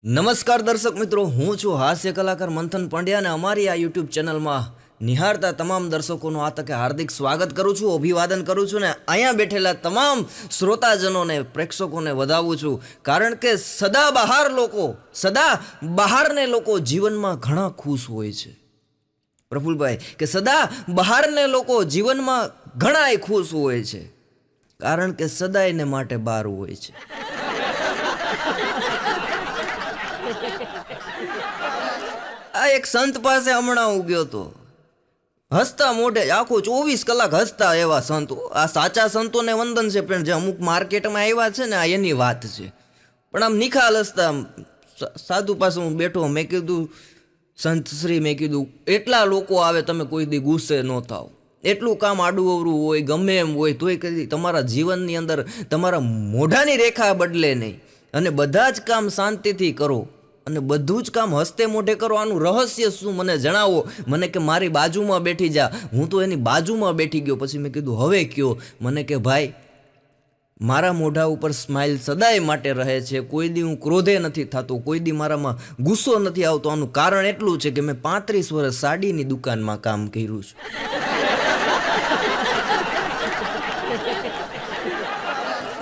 નમસ્કાર દર્શક મિત્રો, હું છું હાસ્ય કલાકાર મંથન પંડ્યા અને અમારી આ યુટ્યુબ ચેનલમાં નિહાળતા તમામ દર્શકોનું આ તકે હાર્દિક સ્વાગત કરું છું, અભિવાદન કરું છું ને અહીંયા બેઠેલા તમામ શ્રોતાજનોને, પ્રેક્ષકોને વધાવું છું. કારણ કે સદા બહારને લોકો જીવનમાં ઘણા ખુશ હોય છે. પ્રફુલભાઈ કે સદા બહારને લોકો જીવનમાં ઘણાય ખુશ હોય છે, કારણ કે સદાયને માટે બહાર હોય છે. આ એક સંત પાસે હમણાં હું ગયો હતો, હસતા મોઢે આખો 24 કલાક હસતા એવા સંતો. આ સાચા સંતોને વંદન છે, પણ જે અમુક માર્કેટમાં આવ્યા છે ને આ એની વાત છે. પણ આમ નિખાલ હસતા સાધુ પાસે હું બેઠો, મેં કીધું સંત શ્રી, મેં કીધું એટલા લોકો આવે તમે કોઈ દી ગુસ્સે ન થાવ, એટલું કામ આડું અવરું હોય ગમે એમ હોય તોય કદી તમારા જીવનની અંદર તમારા મોઢાની રેખા બદલે નહીં અને બધા જ કામ શાંતિથી કરો અને બધું જ કામ હસતે મોઢે કરો. આનું રહસ્ય શું મને જણાવો. મને કે મારી બાજુમાં બેઠી જા. હું તો એની બાજુમાં બેઠી ગયો. પછી મેં કીધું હવે કયો. મને કે ભાઈ મારા મોઢા ઉપર સ્માઇલ સદાય માટે રહે છે, કોઈ દી હું ક્રોધે નથી થતો, કોઈ દી મારામાં ગુસ્સો નથી આવતો. આનું કારણ એટલું છે કે મેં 35 વર્ષ સાડીની દુકાનમાં કામ કર્યું છે.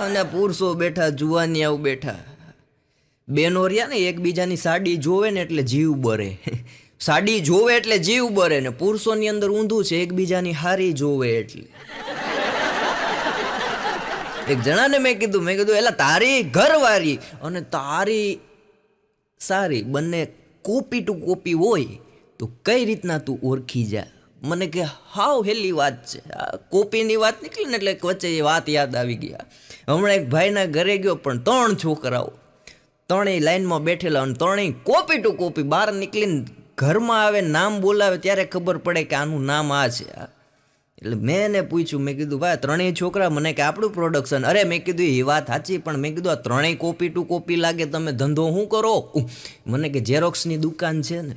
અને પુરુષો બેઠા, જુવાનિયાઓ બેઠા, બેનો રહ્યા ને એકબીજાની સાડી જોવે ને એટલે જીવ બરે. સાડી જોવે એટલે જીવ બરે ને પુરુષોની અંદર ઊંધું છે, એકબીજાની હારી જોવે એટલે. એક જણાને મેં કીધું એલા તારી ઘરવાળી અને તારી સારી બંને કોપી ટુ કોપી હોય તો કઈ રીતના તું ઓળખી જા. મને કે હાવ હેલી વાત છે. કોપીની વાત નીકળી ને એટલે વચ્ચે એ વાત યાદ આવી ગયા. હમણાં એક ભાઈના ઘરે ગયો, પણ 3 છોકરાઓ, ત્રણેય લાઈનમાં બેઠેલા અને ત્રણેય કોપી ટુ કોપી. બહાર નીકળીને ઘરમાં આવે, નામ બોલાવે ત્યારે ખબર પડે કે આનું નામ આ છે. એટલે મેં એને પૂછ્યું, મેં કીધું ભાઈ 3 છોકરા, મને કે આપણું પ્રોડક્શન. અરે મેં કીધું એ વાત સાચી, પણ મેં કીધું આ 3 કોપી ટુ કોપી લાગે, તમે ધંધો શું કરો? મને કે ઝેરોક્સની દુકાન છે ને.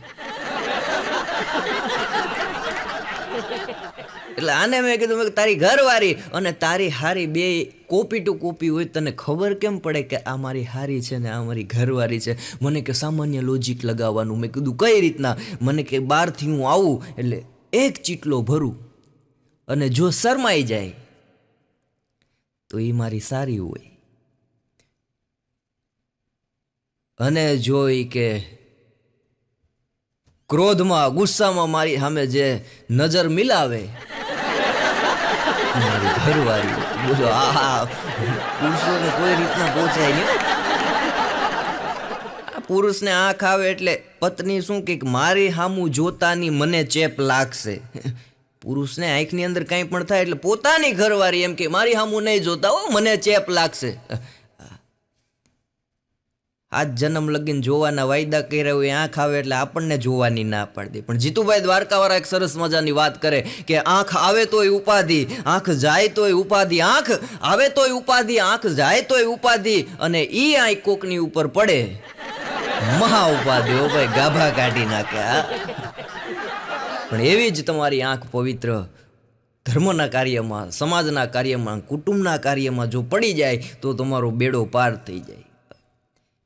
એટલે આને મેં કીધું તારી ઘરવાળી અને તારી હારી બે કોપી ટુ કોપી હોય, તને ખબર કેમ પડે કે આ મારી હારી છે ને આ મારી ઘરવાળી છે? મને કે સામાન્ય લોજિક લગાવવાનું. મેં કીધું કઈ રીતના? મને કે બહારથી હું આવું એટલે એક ચીટલો ભરું અને જો શરમાઈ જાય તો એ મારી સારી હોય, અને જોઈ કે ક્રોધમાં ગુસ્સામાં મારી સામે જે નજર મિલાવે મારી ઘરવાળી. બોલો આ પુરુષોને કોઈ રીતના પહોંચાય નહીં. પુરુષને આંખ આવે એટલે પત્ની શું કે મારી સામું જોતાની મને ચેપ લાગશે. પુરુષને આંખની અંદર કંઈ પણ થાય એટલે પોતાની ઘરવાળી એમ કે મારી સામું નહીં જોતા હો, મને ચેપ લાગશે. આજ જન્મ લગીને જોવાના વાયદા કર્યા હોય, આંખ આવે એટલે આપણને જોવાની ના પાડી દે. પણ જીતુભાઈ દ્વારકાવાળા એક સરસ મજાની વાત કરે કે આંખ આવે તોય ઉપાધિ, આંખ જાય તોય ઉપાધિ, આંખ આવે તોય ઉપાધિ, આંખ જાય તોય ઉપાધિ, અને ઈ આંખ કોકની ઉપર પડે મહા ઉપાધિ. હો ભાઈ, ગાભા કાઢી નાખે. પણ એવી જ તમારી આંખ પવિત્ર ધર્મના કાર્યમાં, સમાજના કાર્યમાં, કુટુંબના કાર્યમાં જો પડી જાય તો તમારો બેડો પાર થઈ જાય.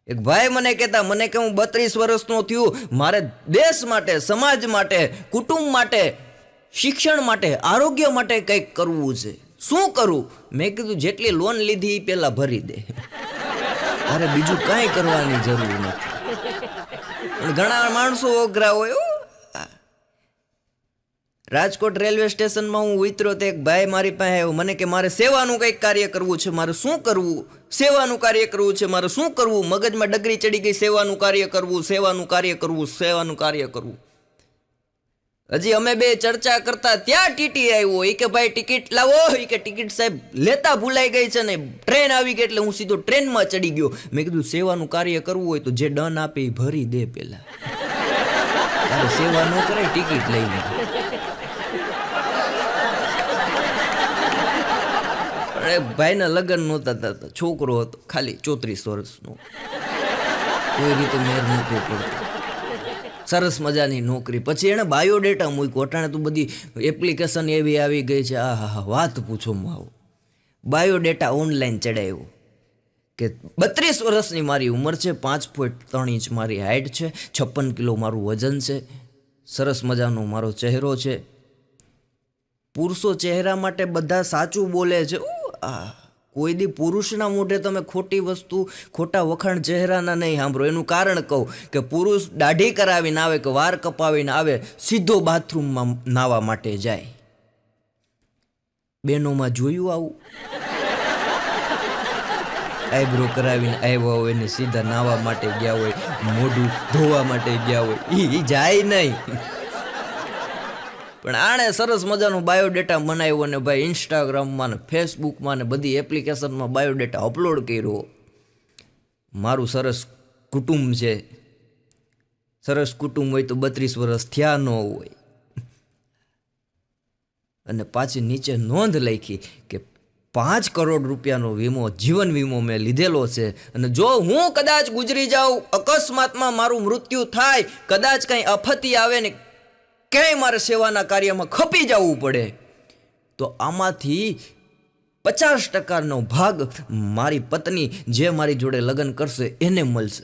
એક ભાઈ મને કહેતા, મને કે હું 32 વર્ષનો થયું, મારે દેશ માટે, સમાજ માટે, કુટુંબ માટે, શિક્ષણ માટે, આરોગ્ય માટે કંઈક કરવું છે, શું કરું? મેં કીધું જેટલી લોન લીધી એ પહેલાં ભરી દે, અરે બીજું કાંઈ કરવાની જરૂર નથી. પણ ઘણા માણસો ઓગરા હોય. રાજકોટ રેલવે સ્ટેશનમાં હું ઉતર્યો તો એક ભાઈ મારી પાસે આવ્યો. મને કે મારે સેવાનું કંઈક કાર્ય કરવું છે, મારે શું કરવું? સેવાનું કાર્ય કરવું છે, મારે શું કરવું? મગજમાં ડગરી ચડી ગઈ, સેવાનું કાર્ય કરવું, સેવાનું કાર્ય કરવું, સેવાનું કાર્ય કરવું. હજી અમે બે ચર્ચા કરતા ત્યાં ટીટી આવ્યો. એ કે ભાઈ ટિકિટ લાવો. એ કે ટિકિટ સાહેબ લેતા ભૂલાઈ ગઈ છે ને ટ્રેન આવી ગઈ એટલે હું સીધો ટ્રેનમાં ચડી ગયો. મેં કીધું સેવાનું કાર્ય કરવું હોય તો જે ડન આપે એ ભરી દે પહેલા, તારે સેવા ન કરે ટિકિટ લઈને. ભાઈના લગ્ન નહોતા થતા, છોકરો હતો ખાલી 34 વર્ષનો, કોઈ રીતે મેર નહોતો પડતો, સરસ મજાની નોકરી. પછી એણે બાયોડેટા મૂક્યો. અટાણે તો બધી એપ્લિકેશન એવી આવી ગઈ છે, આ હા વાત પૂછો માવો. બાયોડેટા ઓનલાઈન ચડાવ્યો, કે 32 વર્ષની મારી ઉંમર છે, 5.3 મારી હાઇટ છે, 56 કિલો મારું વજન છે, સરસ મજાનો મારો ચહેરો છે. પુરુષો ચહેરા માટે બધા સાચું બોલે છે. કોઈ દી પુરુષના મોઢે તમે ખોટી વસ્તુ, ખોટા વખાણ ચહેરાના નહીં સાંભળો. એનું કારણ કહું કે પુરુષ દાઢી કરાવીને આવે કે વાર કપાવીને આવે, સીધો બાથરૂમમાં નાહવા માટે જાય. બહેનોમાં જોયું આવું? આઈબ્રો કરાવીને આવ્યા હોય ને સીધા નાહવા માટે ગયા હોય, મોઢું ધોવા માટે ગયા હોય, એ જાય નહીં. પણ આણે સરસ મજાનો બાયોડેટા બનાવ્યો ને ભાઈ ઇન્સ્ટાગ્રામમાં ને ફેસબુકમાં ને બધી એપ્લિકેશનમાં બાયોડેટા અપલોડ કર્યો. મારું સરસ કુટુંબ છે. સરસ કુટુંબ હોય તો 32 વર્ષ થયા ન હોય. અને પાછી નીચે નોંધ લખી કે 5 કરોડ રૂપિયાનો વીમો, જીવન વીમો મેં લીધેલો છે, અને જો હું કદાચ ગુજરી જાઉં, અકસ્માતમાં મારું મૃત્યુ થાય, કદાચ કંઈ આફતી આવે ને ક્યાંય મારે સેવાના કાર્યમાં ખપી જવું પડે, તો આમાંથી 50% ભાગ મારી પત્ની જે મારી જોડે લગ્ન કરશે એને મળશે.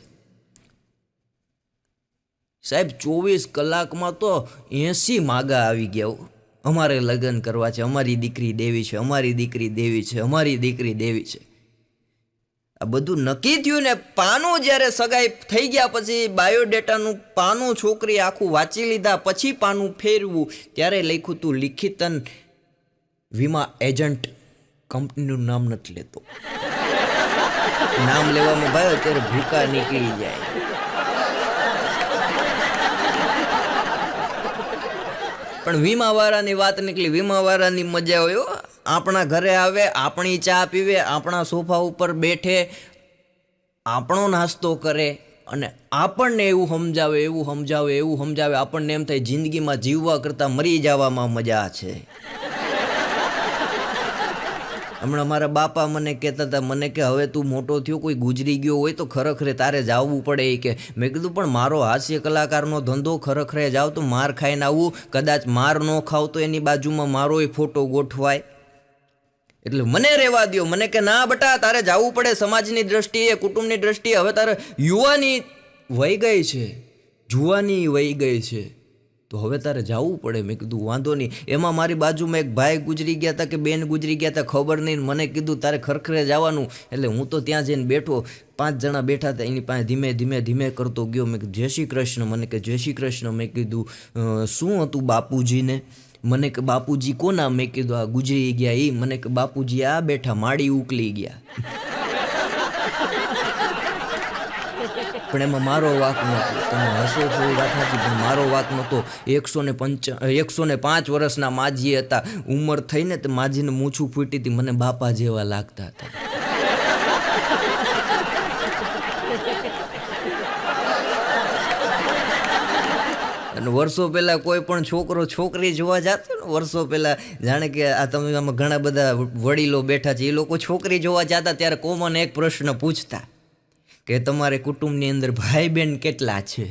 સાહેબ 24 કલાકમાં તો 80 માગા આવી ગયા. અમારે લગ્ન કરવા છે, અમારી દીકરી દેવી છે, અમારી દીકરી દેવી છે, અમારી દીકરી દેવી છે. આ બધું નક્કી થયું ને પાનું જ્યારે સગાઈ થઈ ગયા પછી બાયોડેટાનું પાનું છોકરી આખું વાંચી લીધા પછી પાનું ફેરવું, ત્યારે લખ્યું તું લિખિતન વીમા એજન્ટ. કંપનીનું નામ નથી લેતો. નામ લેવામાં ભાઈ અત્યારે ભૂકા નીકળી જાય. પણ વીમાવાળાની વાત નીકળી. વીમાવાળાની મજા હોય. આપણા ઘરે આવે, આપણી ચા પીવે, આપણા સોફા ઉપર બેઠે, આપણો નાસ્તો કરે અને આપણને એવું સમજાવે આપણને એમ થાય જિંદગીમાં જીવવા કરતાં મરી જવામાં મજા છે. હમણાં મારા બાપા મને કહેતા હતા, મને કે હવે તું મોટો થયો, કોઈ ગુજરી ગયો હોય તો ખરેખરે તારે જાવવું પડે. એ કે મેં કીધું પણ મારો હાસ્ય કલાકારનો ધંધો, ખરેખરે જાવ તો માર ખાઈને આવું, કદાચ માર ન ખાવ તો એની બાજુમાં મારોય ફોટો ગોઠવાય, એટલે મને રહેવા દો. મને કે ના બટા તારે જવું પડે, સમાજની દ્રષ્ટિએ, કુટુંબની દ્રષ્ટિએ. હવે તારે યુવાની વહી ગઈ છે, જુવાની વહી ગઈ છે, તો હવે તારે જવું પડે. મેં કીધું વાંધો નહીં. એમાં મારી બાજુમાં એક ભાઈ ગુજરી ગયા હતા કે બેન ગુજરી ગયા હતા, ખબર નહીં. મને કીધું તારે ખરખરે જવાનું. એટલે હું તો ત્યાં જઈને બેઠો, 5 જણા બેઠા હતા, એની પાસે ધીમે કરતો ગયો. મેં કીધું જય શ્રી કૃષ્ણ. મને કે જય શ્રી કૃષ્ણ. મેં કીધું શું હતું બાપુજીને? મને કે બાપુજી કોના? મેં કીધું આ ગુજરી ગયા એ. મને કે બાપુજી આ બેઠા, માડી ઉકલી ગયા. પણ એમાં મારો વાક નહોતો. તમે હસો છો એ વાત સાચી, પણ મારો વાક નહોતો. 105 વર્ષના માજી હતા. ઉંમર થઈને તો માજીને મૂછું ફૂટી હતી, મને બાપા જેવા લાગતા હતા. અને વર્ષો પહેલાં કોઈ પણ છોકરો છોકરી જોવા જતો ને, વર્ષો પહેલાં જાણે કે આ તમે આમાં ઘણા બધા વડીલો બેઠા છે, એ લોકો છોકરી જોવા જતા ત્યારે કોમન એક પ્રશ્ન પૂછતા કે તમારે કુટુંબની અંદર ભાઈ બહેન કેટલા છે?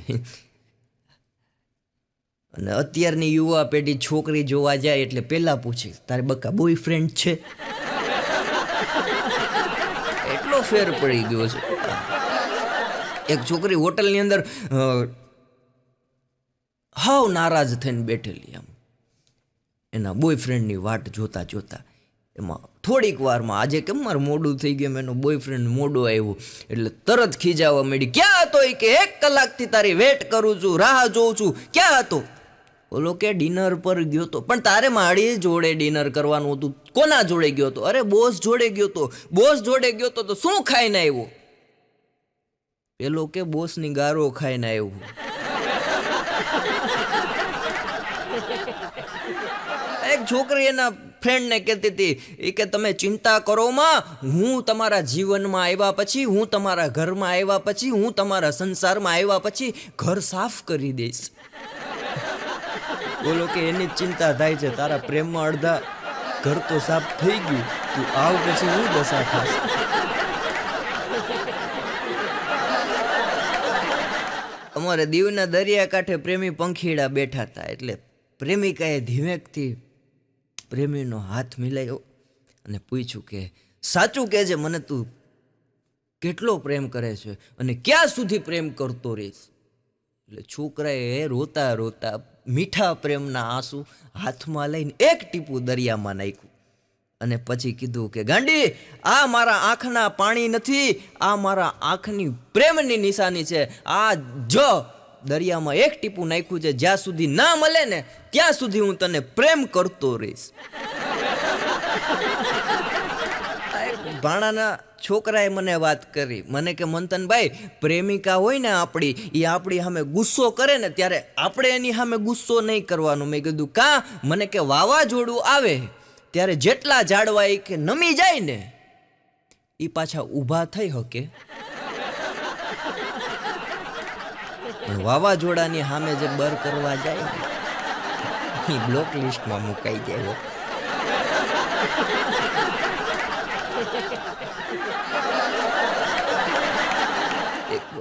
અને અત્યારની યુવા પેઢી છોકરી જોવા જાય એટલે પહેલાં પૂછે તારે બકા બોયફ્રેન્ડ છે? એટલો ફેર પડી ગયો છે. એક છોકરી હોટલની અંદર હાવ નારાજ થઈને બેઠેલી, આમ એના બોયફ્રેન્ડની વાટ જોતા એમાં થોડીક વારમાં આજે કેમ મારું મોડું થઈ ગયું, એનો બોયફ્રેન્ડ મોડો આવ્યો એટલે તરત ખીજાવા માંડી. ક્યાં હતો? કે 1 કલાકથી તારી વેટ કરું છું, રાહ જોઉં છું. ક્યાં હતો? ઓલો કે ડિનર પર ગયો તો. પણ તારે મારી જોડે ડિનર કરવાનું હતું. કોના જોડે ગયો હતો? અરે બોસ જોડે ગયો તો. બોસ જોડે ગયો તો શું ખાઈને આવ્યો? પેલો કે બોસની ગારો ખાઈને આવ્યો. એક છોકરી એના ફ્રેન્ડને કહેતી હતી, એ કે તમે ચિંતા કરો માં, હું તમારા જીવનમાં આવ્યા પછી, હું તમારા ઘરમાં આવ્યા પછી, હું તમારા સંસારમાં આવ્યા પછી ઘર સાફ કરી દઈશ. બોલો કે એની જ ચિંતા થાય છે, તારા પ્રેમમાં અડધા ઘર તો સાફ થઈ ગયું, તું આવ પછી હું દશા થશે. અમારે દીવના દરિયાકાંઠે પ્રેમી પંખીડા બેઠા હતા, એટલે પ્રેમિકાએ ધીમેકથી પ્રેમીનો હાથ મિલાયો અને પૂછ્યું કે સાચું કહેજે મને, તું કેટલો પ્રેમ કરે છે અને ક્યાં સુધી પ્રેમ કરતો રહીશ. એટલે છોકરાએ રોતા રોતા મીઠા પ્રેમના આંસુ હાથમાં લઈને એક ટીપું દરિયામાં નાખ્યું અને પછી કીધું કે ગાંડી, આ મારા આંખના પાણી નથી, આ મારા આંખની પ્રેમની નિશાની છે. આ જો દરિયામાં એક ટીપું નાખ્યું છે, જ્યાં સુધી ના મળે ને ત્યાં સુધી હું તને પ્રેમ કરતો રહીશ. ભાણાના છોકરાએ મને વાત કરી, મને કે મંથનભાઈ, પ્રેમિકા હોય ને આપણી, એ આપણી સામે ગુસ્સો કરે ને ત્યારે આપણે એની સામે ગુસ્સો નહીં કરવાનો. મેં કીધું કાં? મને કે વાવાઝોડું આવે ત્યારે જેટલા ઝાડવા એ કે નમી જાય ને એ પાછા ઊભા થઈ શકે, પણ વાવાઝોડાની સામે જે બર કરવા જાય ને એ બ્લોક લિસ્ટમાં મુકાઈ જાય.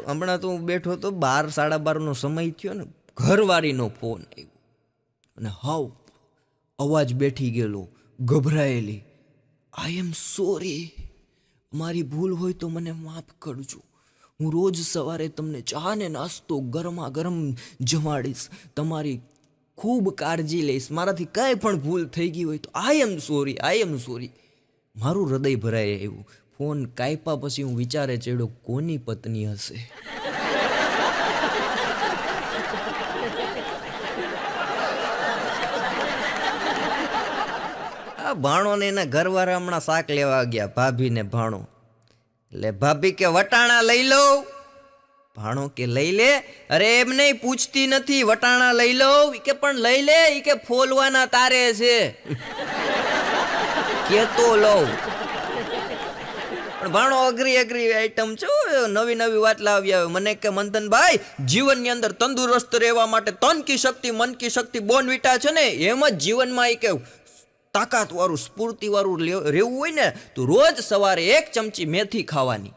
હમણાં તો હું બેઠો તો 12-12:30 સમય થયો ને, ઘરવાળીનો ફોન આવ્યો અને હાવ અવાજ બેઠી ગયેલો, ગભરાયેલી. આઈ એમ સોરી, મારી ભૂલ હોય તો મને માફ કરજો. હું રોજ સવારે તમને ચા ને નાસ્તો ગરમા ગરમ જમાડીશ, તમારી ખૂબ કાળજી લઈશ. મારાથી કાંઈ પણ ભૂલ થઈ ગઈ હોય તો આઈ am sorry, I am sorry. મારું હૃદય ભરાય એવું. ફોન કાપ્યા પછી હું વિચારે ચડ્યો, કોની પત્ની હશે? આ ભાણો ને એના ઘરવાળા હમણાં શાક લેવા ગયા, ભાભી ને ભાણો. એટલે ભાભી કે વટાણા લઈ લો. ભાણો કે લઈ લે. અરે એમ નહીં, પૂછતી નથી, વટાણા લઈ લો. કે પણ લઈ લે, ઈ કે ફોલવાના તારે છે. કેતો લઉં. પણ ભાણો અઘરી આઈટમ છે, નવી નવી વાત લાવી આવે. મને કે મંથનભાઈ, જીવનની અંદર તંદુરસ્ત રહેવા માટે તન કી શક્તિ મન કી શક્તિ બોર્નવિટા છે ને, એમ જ જીવનમાં એ કે તાકાત વાળું સ્ફૂર્તિ વાળું રહેવું હોય ને તો રોજ સવારે 1 ચમચી મેથી ખાવાની.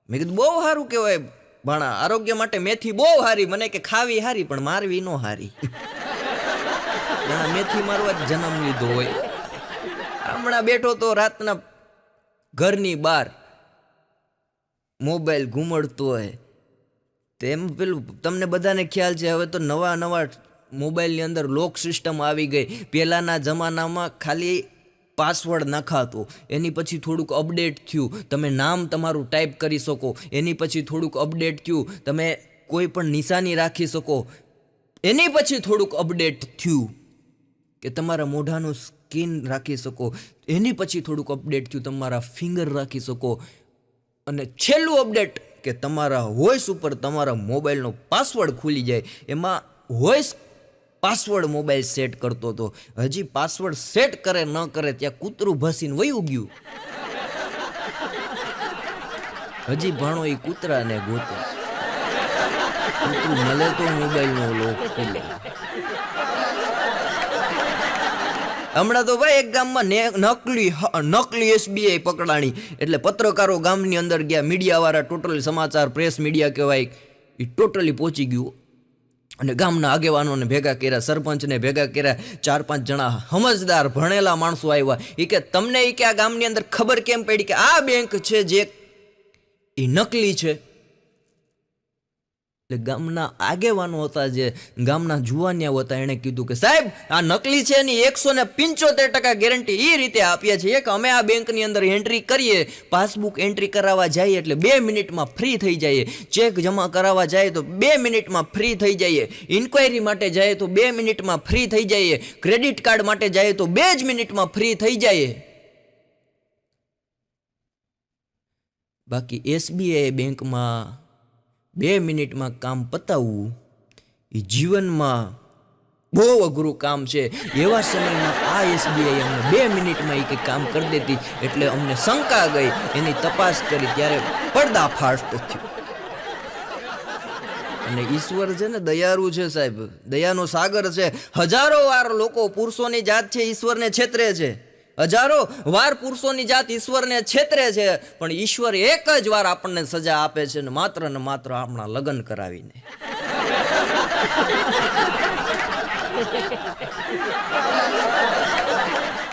મેં કીધું બહુ સારું કહેવાય ભાણા, આરોગ્ય માટે મેથી બહુ સારી. મને કે ખાવી સારી પણ મારવી નો સારી. મેથી મારવા જ જન્મ લીધો હોય. હમણાં બેઠો તો રાતના ઘરની બહાર મોબાઈલ ઘૂમડતો હોય તેમ પેલું તમને બધાને ખ્યાલ છે, હવે તો નવા મોબાઈલની અંદર લોક સિસ્ટમ આવી ગઈ. પહેલાંના જમાનામાં ખાલી પાસવર્ડ નખાતો, એની પછી થોડુંક અપડેટ થયું, તમે નામ તમારું ટાઈપ કરી શકો. એની પછી થોડુંક અપડેટ થયું, તમે કોઈ પણ નિશાની રાખી શકો. એની પછી થોડુંક અપડેટ થયું કે તમારા મોઢાનું સ્કિન રાખી શકો. એની પછી થોડુંક અપડેટ થયું, તમારા ફિંગર રાખી શકો. અને છેલ્લું અપડેટ કે તમારા વોઇસ ઉપર તમારા મોબાઈલનો પાસવર્ડ ખુલી જાય. એમાં વોઇસ પાસવર્ડ મોબાઈલ સેટ કરતો હતો. હજી પાસવર્ડ સેટ કરે ન કરે ત્યાં કૂતરું ભસીને વયું ગયું. હજી ભાણો એ કૂતરાને ગોતે. કૂતરું મળે તો મોબાઈલનો લોક ખુલે. હમણાં તો ભાઈ એક ગામમાં નકલી SBI પકડાણી. એટલે પત્રકારો ગામની અંદર ગયા, મીડિયાવાળા, ટોટલી સમાચાર પ્રેસ મીડિયા કહેવાય, એ ટોટલી પહોંચી ગયું અને ગામના આગેવાનોને ભેગા કર્યા, સરપંચને ભેગા કર્યા. 4-5 જણા સમજદાર ભણેલા માણસો આવ્યા. એ કે તમને એ કે આ ગામની અંદર ખબર કેમ પડી કે આ બેંક છે જે એ નકલી છે? એટલે ગામના આગેવાનો હતા, જે ગામના જુવાનિયા હતા, એણે કીધું કે સાહેબ આ નકલી છે એની 175% ગેરંટી એ રીતે આપીએ છીએ કે અમે આ બેંકની અંદર એન્ટ્રી કરીએ, પાસબુક એન્ટ્રી કરાવવા જઈએ એટલે 2 મિનિટમાં ફ્રી થઈ જઈએ, ચેક જમા કરાવવા જાય તો 2 મિનિટમાં ફ્રી થઈ જઈએ, ઇન્ક્વાયરી માટે જાય તો 2 મિનિટમાં ફ્રી થઈ જઈએ, ક્રેડિટ કાર્ડ માટે જાય તો 2 જ મિનિટમાં ફ્રી થઈ જઈએ. બાકી SBI બેંકમાં 2 મિનિટમાં કામ પતાવવું એ જીવનમાં બહુ અઘરું કામ છે. એવા સમયમાં આ SBI અમને 2 મિનિટમાં એ કામ કરી દેતી એટલે અમને શંકા ગઈ. એની તપાસ કરી ત્યારે પર્દાફાશ થયો. અને ઈશ્વર છે ને દયાળુ છે સાહેબ, દયાનો સાગર છે. હજારો વાર લોકો પુરુષોની જાત છે ઈશ્વરને છેતરે છે, હજારો વાર પુરુષોની જાત ઈશ્વરને છેતરે છે, પણ ઈશ્વર એક જ વાર આપણને સજા આપે છે ને માત્ર આપણા લગ્ન કરાવીને.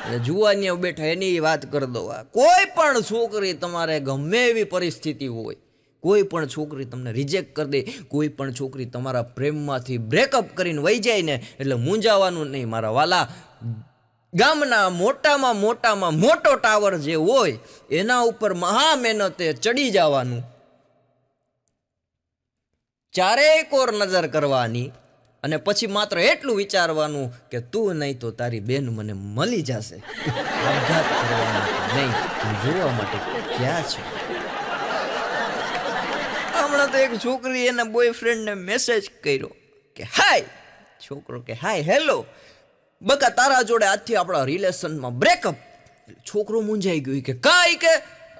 એટલે જુવાનીઓ બેઠા એની વાત કરી દો. કોઈ પણ છોકરી તમારે ગમે એવી પરિસ્થિતિ હોય, કોઈ પણ છોકરી તમને રિજેક્ટ કરી દે, કોઈ પણ છોકરી તમારા પ્રેમમાંથી બ્રેકઅપ કરીને વહી જાય ને એટલે મૂંઝાવાનું નહીં મારા વાલા. ગામના મોટામાં મોટો ટાવર જે હોય એના ઉપર મહા મહેનતે ચડી જવાનું, ચારેય કોર નજર કરવાની અને પછી માત્ર એટલું વિચારવાનું કે તું નહીં તો તારી બેન મને મળી જશે. આપઘાત કરવા માટે નહીં, જોવા માટે ક્યાં છે. હમણાં તો એક છોકરી એના બોયફ્રેન્ડને મેસેજ કર્યો કે હાય, છોકરો કે હાય હેલો બકા તારા જોડે આજથી આપણા રિલેશનમાં બ્રેકઅપ. છોકરો મૂંઝાઈ ગયો કે કાંઈ કે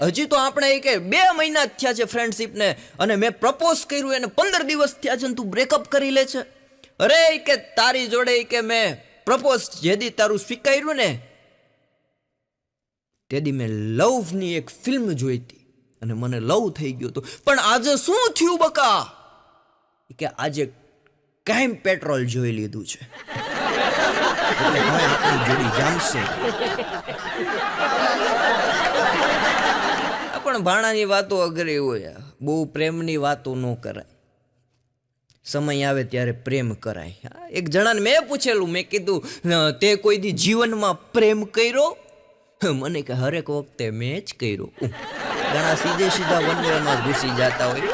હજી તો આપણે કે 2 મહિના જ થયા છે ફ્રેન્ડશીપને અને મેં પ્રપોઝ કર્યું એને 15 દિવસ થયા છે ને તું બ્રેકઅપ કરી લે છે. અરે કે તારી જોડે કે મેં પ્રપોઝ જેદી તારું સ્વીકાર્યું ને તેદી મેં લવની એક ફિલ્મ જોઈ હતી અને મને લવ થઈ ગયો હતો. પણ આજે શું થયું બકા કે આજે કાયમ પેટ્રોલ જોઈ લીધું છે એટલે હવે આપણી જોડી જામશે. પણ ભાણાની વાતો અઘરી હોય, બહુ પ્રેમની વાતો ન કરાય. સમય આવે ત્યારે પ્રેમ કરાય. એક જણાને મેં પૂછેલું, મેં કીધું તે કોઈ દી જીવનમાં પ્રેમ કર્યો? મને કે હરેક વખતે મેં જ કર્યો. ઘણા સીધા વનવેમાં ઘૂસી જતા હોય.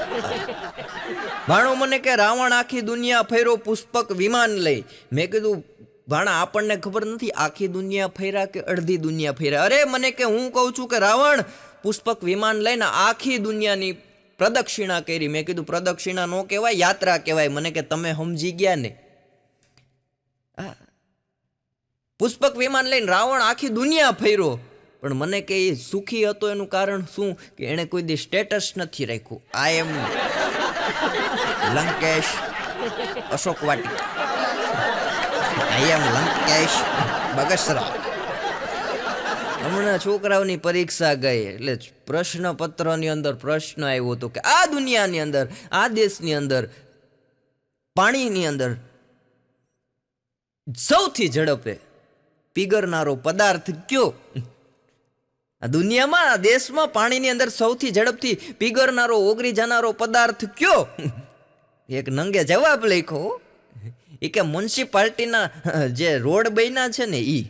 ભાણો મને કે રાવણ આખી દુનિયા ફેરો પુષ્પક વિમાન લઈ. મેં કીધું ભાણા આપણને ખબર નથી આખી દુનિયા ફેરા કે અડધી દુનિયા ફેરા. અરે મને કે હું કહું છું કે રાવણ પુષ્પક વિમાન લઈને આખી દુનિયાની પ્રદક્ષિણા કરી. મેં કીધું પ્રદક્ષિણા નો કહેવાય, યાત્રા કહેવાય. મને કે તમે સમજી ગયા ને. પુષ્પક વિમાન લઈને રાવણ આખી દુનિયા ફેર્યો, પણ મને કે એ સુખી હતો એનું કારણ શું કે એણે કોઈ દી સ્ટેટસ નથી રાખ્યું. આઈ એમ લંકેશ અશોક વાટિક, આઈ એમ લંકેશ બગસરા. હમણાં છોકરાઓની પરીક્ષા ગઈ એટલે પ્રશ્નપત્રની અંદર પ્રશ્ન આવ્યો હતો કે આ દુનિયાની અંદર, આ દેશની અંદર, પાણીની અંદર સૌથી ઝડપે પીગળનારો પદાર્થ કયો? આ દુનિયામાં, આ દેશમાં, પાણીની અંદર સૌથી ઝડપથી પીગળનારો, ઓગળી જનારો પદાર્થ કયો? એક નંગે જવાબ લખ્યો એ કે મ્યુનિસિપાલિટીના જે રોડ બન્યા છે ને ઈ.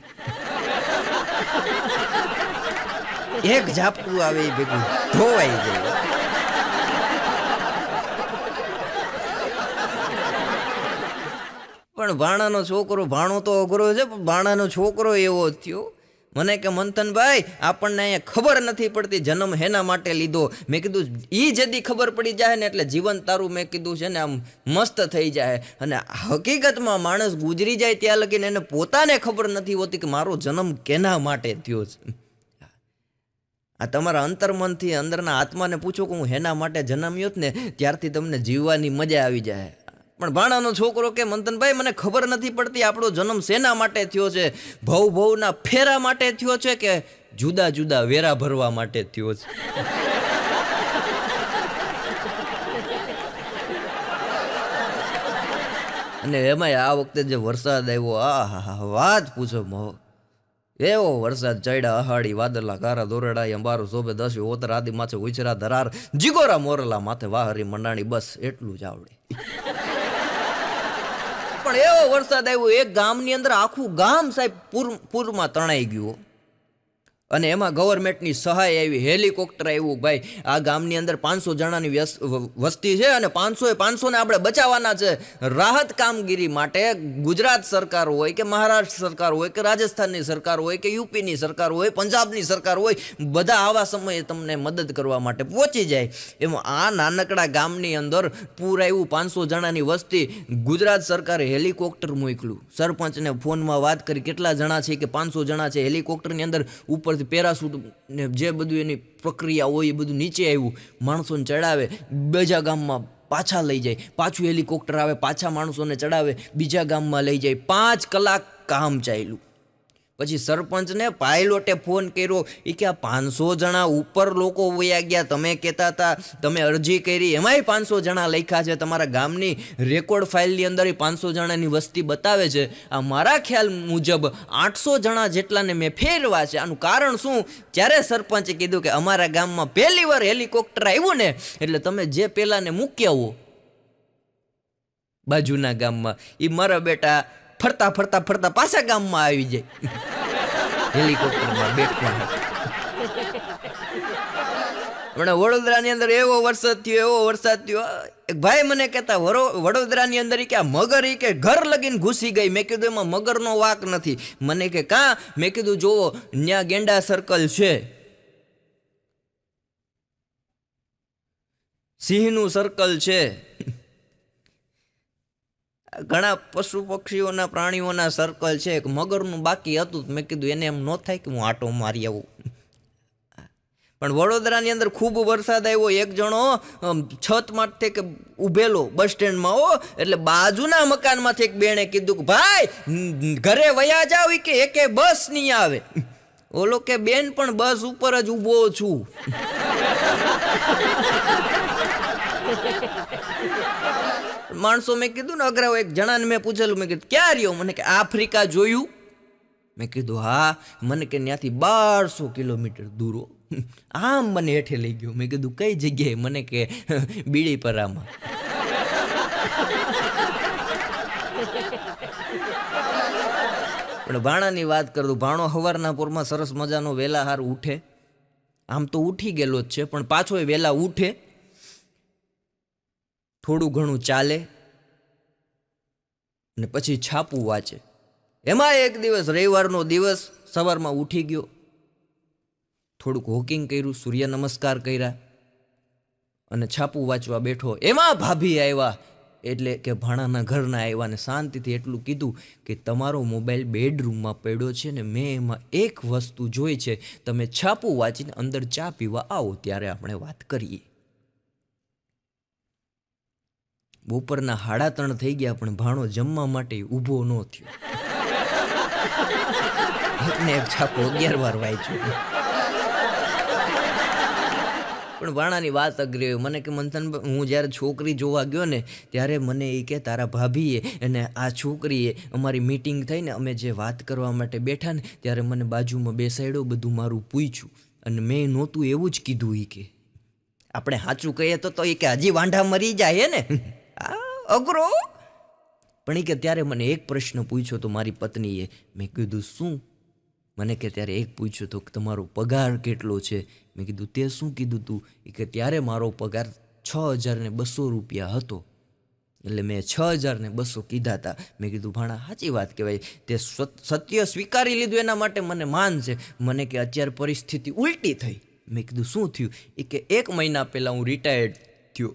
એક ઝાપટું આવે એ ભેગું ધોવાઈ જાય. પણ ભાણાનો છોકરો, ભાણો તો અઘરો છે પણ ભાણાનો છોકરો એવો થયો. મને કે મંથનભાઈ આપણને અહીંયા ખબર નથી પડતી જન્મ હેના માટે લીધો. મેં કીધું ઈ જદી ખબર પડી જાય ને એટલે જીવન તારું મેં કીધું છે ને આમ મસ્ત થઈ જાય. અને હકીકતમાં માણસ ગુજરી જાય ત્યાં લગીને એને પોતાને ખબર નથી હોતી કે મારો જન્મ કેના માટે થયો છે. આ તમારા અંતર્મનથી અંદરના આત્માને પૂછો કે હું હેના માટે જન્મ્યો ને ત્યારથી તમને જીવવાની મજા આવી જાય. પણ ભાણાનો છોકરો કે મંથનભાઈ મને ખબર નથી પડતી આપણો જન્મ શેના માટે થયો છે? ભવના ફેરા માટે થયો છે કે જુદા જુદા વેરા ભરવા માટે થયો છે? અને એમાંય આ વખતે જે વરસાદ આવ્યો, આ વાત પૂછો મો. એવો વરસાદ ચડ્યા, અહાડી વાદળા, કારા દોરડા, અંબારો શોભે, દસ ઓતર આદિ માથે ઉછરા ધરાર, જીગોરા મોરલા માથે વાહરી મંડાણી, બસ એટલું જ આવડે. પણ એવો વરસાદ આવ્યો, એક ગામની અંદર આખું ગામ સાહેબ પૂરમાં તણાઈ ગયું. અને એમાં ગવર્મેન્ટની સહાય આવી, હેલિકોપ્ટર આવ્યું. ભાઈ આ ગામની અંદર 500 જણાની વસ્તી છે અને 500 ને આપણે બચાવવાના છે. રાહત કામગીરી માટે ગુજરાત સરકાર હોય કે મહારાષ્ટ્ર સરકાર હોય કે રાજસ્થાનની સરકાર હોય કે યુપીની સરકાર હોય, પંજાબની સરકાર હોય, બધા આવા સમયે તમને મદદ કરવા માટે પહોંચી જાય. એમાં આ નાનકડા ગામની અંદર પૂર આવ્યું, 500 જણાની વસ્તી. ગુજરાત સરકારે હેલિકોપ્ટર મોકલ્યું. સરપંચને ફોનમાં વાત કરી કેટલા જણા છે કે 500 જણા છે. હેલિકોપ્ટરની અંદર ઉપર પેરાસૂટ ને જે બધું એની પ્રક્રિયા હોય એ બધું નીચે આવ્યું, માણસોને ચડાવે, બીજા ગામમાં પાછા લઈ જાય, પાછું હેલિકોપ્ટર આવે, પાછા માણસોને ચડાવે, બીજા ગામમાં લઈ જાય. 5 કલાક કામ ચાલ્યું. પછી સરપંચને પાયલોટે ફોન કર્યો, એ કે આ 500 જણા ઉપર લોકો વયા ગયા, તમે કહેતા હતા તમે અરજી કરી, એમાંય 500 જણા લખ્યા છે, તમારા ગામની રેકોર્ડ ફાઇલની અંદર 500 જણાની વસ્તી બતાવે છે, આ મારા ખ્યાલ મુજબ 800 જણા જેટલાને મેં ફેરવા છે, આનું કારણ શું? ત્યારે સરપંચે કીધું કે અમારા ગામમાં પહેલી વાર હેલિકોપ્ટર આવ્યું ને એટલે તમે જે પહેલાને મૂક્યા હો બાજુના ગામમાં, એ મારા બેટા ફરતા ફરતા ફરતા પાછા ગામમાં આવી જાય હેલિકોપ્ટરમાં બેઠવા. હમણાં વડોદરાની અંદર એવો વરસાદ થયો, એક ભાઈ મને કહેતા વડોદરાની અંદર કે આ મગર કે ઘર લગીને ઘૂસી ગઈ. મેં કીધું એમાં મગરનો વાક નથી. મને કે કાં? મેં કીધું જોવો ન્યા ગેંડા સર્કલ છે, સિંહનું સર્કલ છે, ઘણા પશુ પક્ષીઓના પ્રાણીઓના સર્કલ છે, એક મગરનું બાકી હતું. મેં કીધું એને એમ ન થાય કે હું આટો મારી આવું. પણ વડોદરાની અંદર ખૂબ વરસાદ આવ્યો. એક જણો છતમાંથી કે ઊભેલો બસ સ્ટેન્ડમાં એટલે બાજુના મકાનમાંથી એક બેણે કીધું કે ભાઈ ઘરે વયા જાવ કે એકે બસ નહીં આવે. ઓલો કે બેન પણ બસ ઉપર જ ઊભો છું. માણસો મેં કીધું ને અઘરાઓ, એક જણાને મેં પૂછેલું, મેં કીધું ક્યાં રહ્યો? મને કે આફ્રિકા જોયું? મેં કીધું હા. મને કે ત્યાંથી 1200 કિલોમીટર દૂર. આમ મને હેઠે લઈ ગયો. મેં કીધું કઈ જગ્યાએ? મને કે બીડીપરામાં. પણ ભાણાની વાત કરું, ભાણો સવારના પોરમાં સરસ મજાનો વહેલા હાર ઉઠે. આમ તો ઉઠી ગયેલો જ છે પણ પાછો વહેલા ઉઠે, થોડું ઘણું ચાલે ને પછી છાપું વાંચે. એમાં એક દિવસ રવિવારનો દિવસ સવારમાં ઉઠી ગયો, થોડુંક વોકિંગ કર્યું, સૂર્ય નમસ્કાર કર્યા અને છાપું વાંચવા બેઠો. એમાં ભાભી આવ્યા, એટલે કે ભાણાના ઘરના આવ્યા ને શાંતિથી એટલું કીધું કે તમારો મોબાઈલ બેડરૂમમાં પડ્યો છે ને મેં એમાં એક વસ્તુ જોઈ છે, તમે છાપું વાંચીને અંદર ચા પીવા આવો ત્યારે આપણે વાત કરીએ. બપોરના 3:30 થઈ ગયા પણ ભાણો જમવા માટે ઊભો ન થયો. એકને એક છાપો 11 વાર વાંચ્યો. પણ ભાણાની વાત અઘરી હોય. મને કે મંથન, હું જ્યારે છોકરી જોવા ગયો ને ત્યારે મને એ કે તારા ભાભીએ અને આ છોકરીએ અમારી મીટિંગ થઈને અમે જે વાત કરવા માટે બેઠા ને ત્યારે મને બાજુમાં બેસાડ્યો, બધું મારું પૂછ્યું અને મેં નહોતું એવું જ કીધું. એ કે આપણે સાચું કહીએ તો એ કે હજી વાંઢા મરી જાય ને. અઘરો. પણ એ કે ત્યારે મને એક પ્રશ્ન પૂછ્યો તો મારી પત્નીએ. મેં કીધું શું? મને કે ત્યારે એક પૂછ્યો તો કે તમારો પગાર કેટલો છે? મેં કીધું તે શું કીધું તું? એ કે ત્યારે મારો પગાર 6200 રૂપિયા હતો. એટલે મેં 6200 કીધા હતા. મેં કીધું ભાણા સાચી વાત કહેવાય, તે સત્ય સ્વીકારી લીધું એના માટે મને માન છે. મને કે અત્યારે પરિસ્થિતિ ઉલટી થઈ. મેં કીધું શું થયું? એ કે 1 મહિના પહેલાં હું રિટાયર્ડ થયો.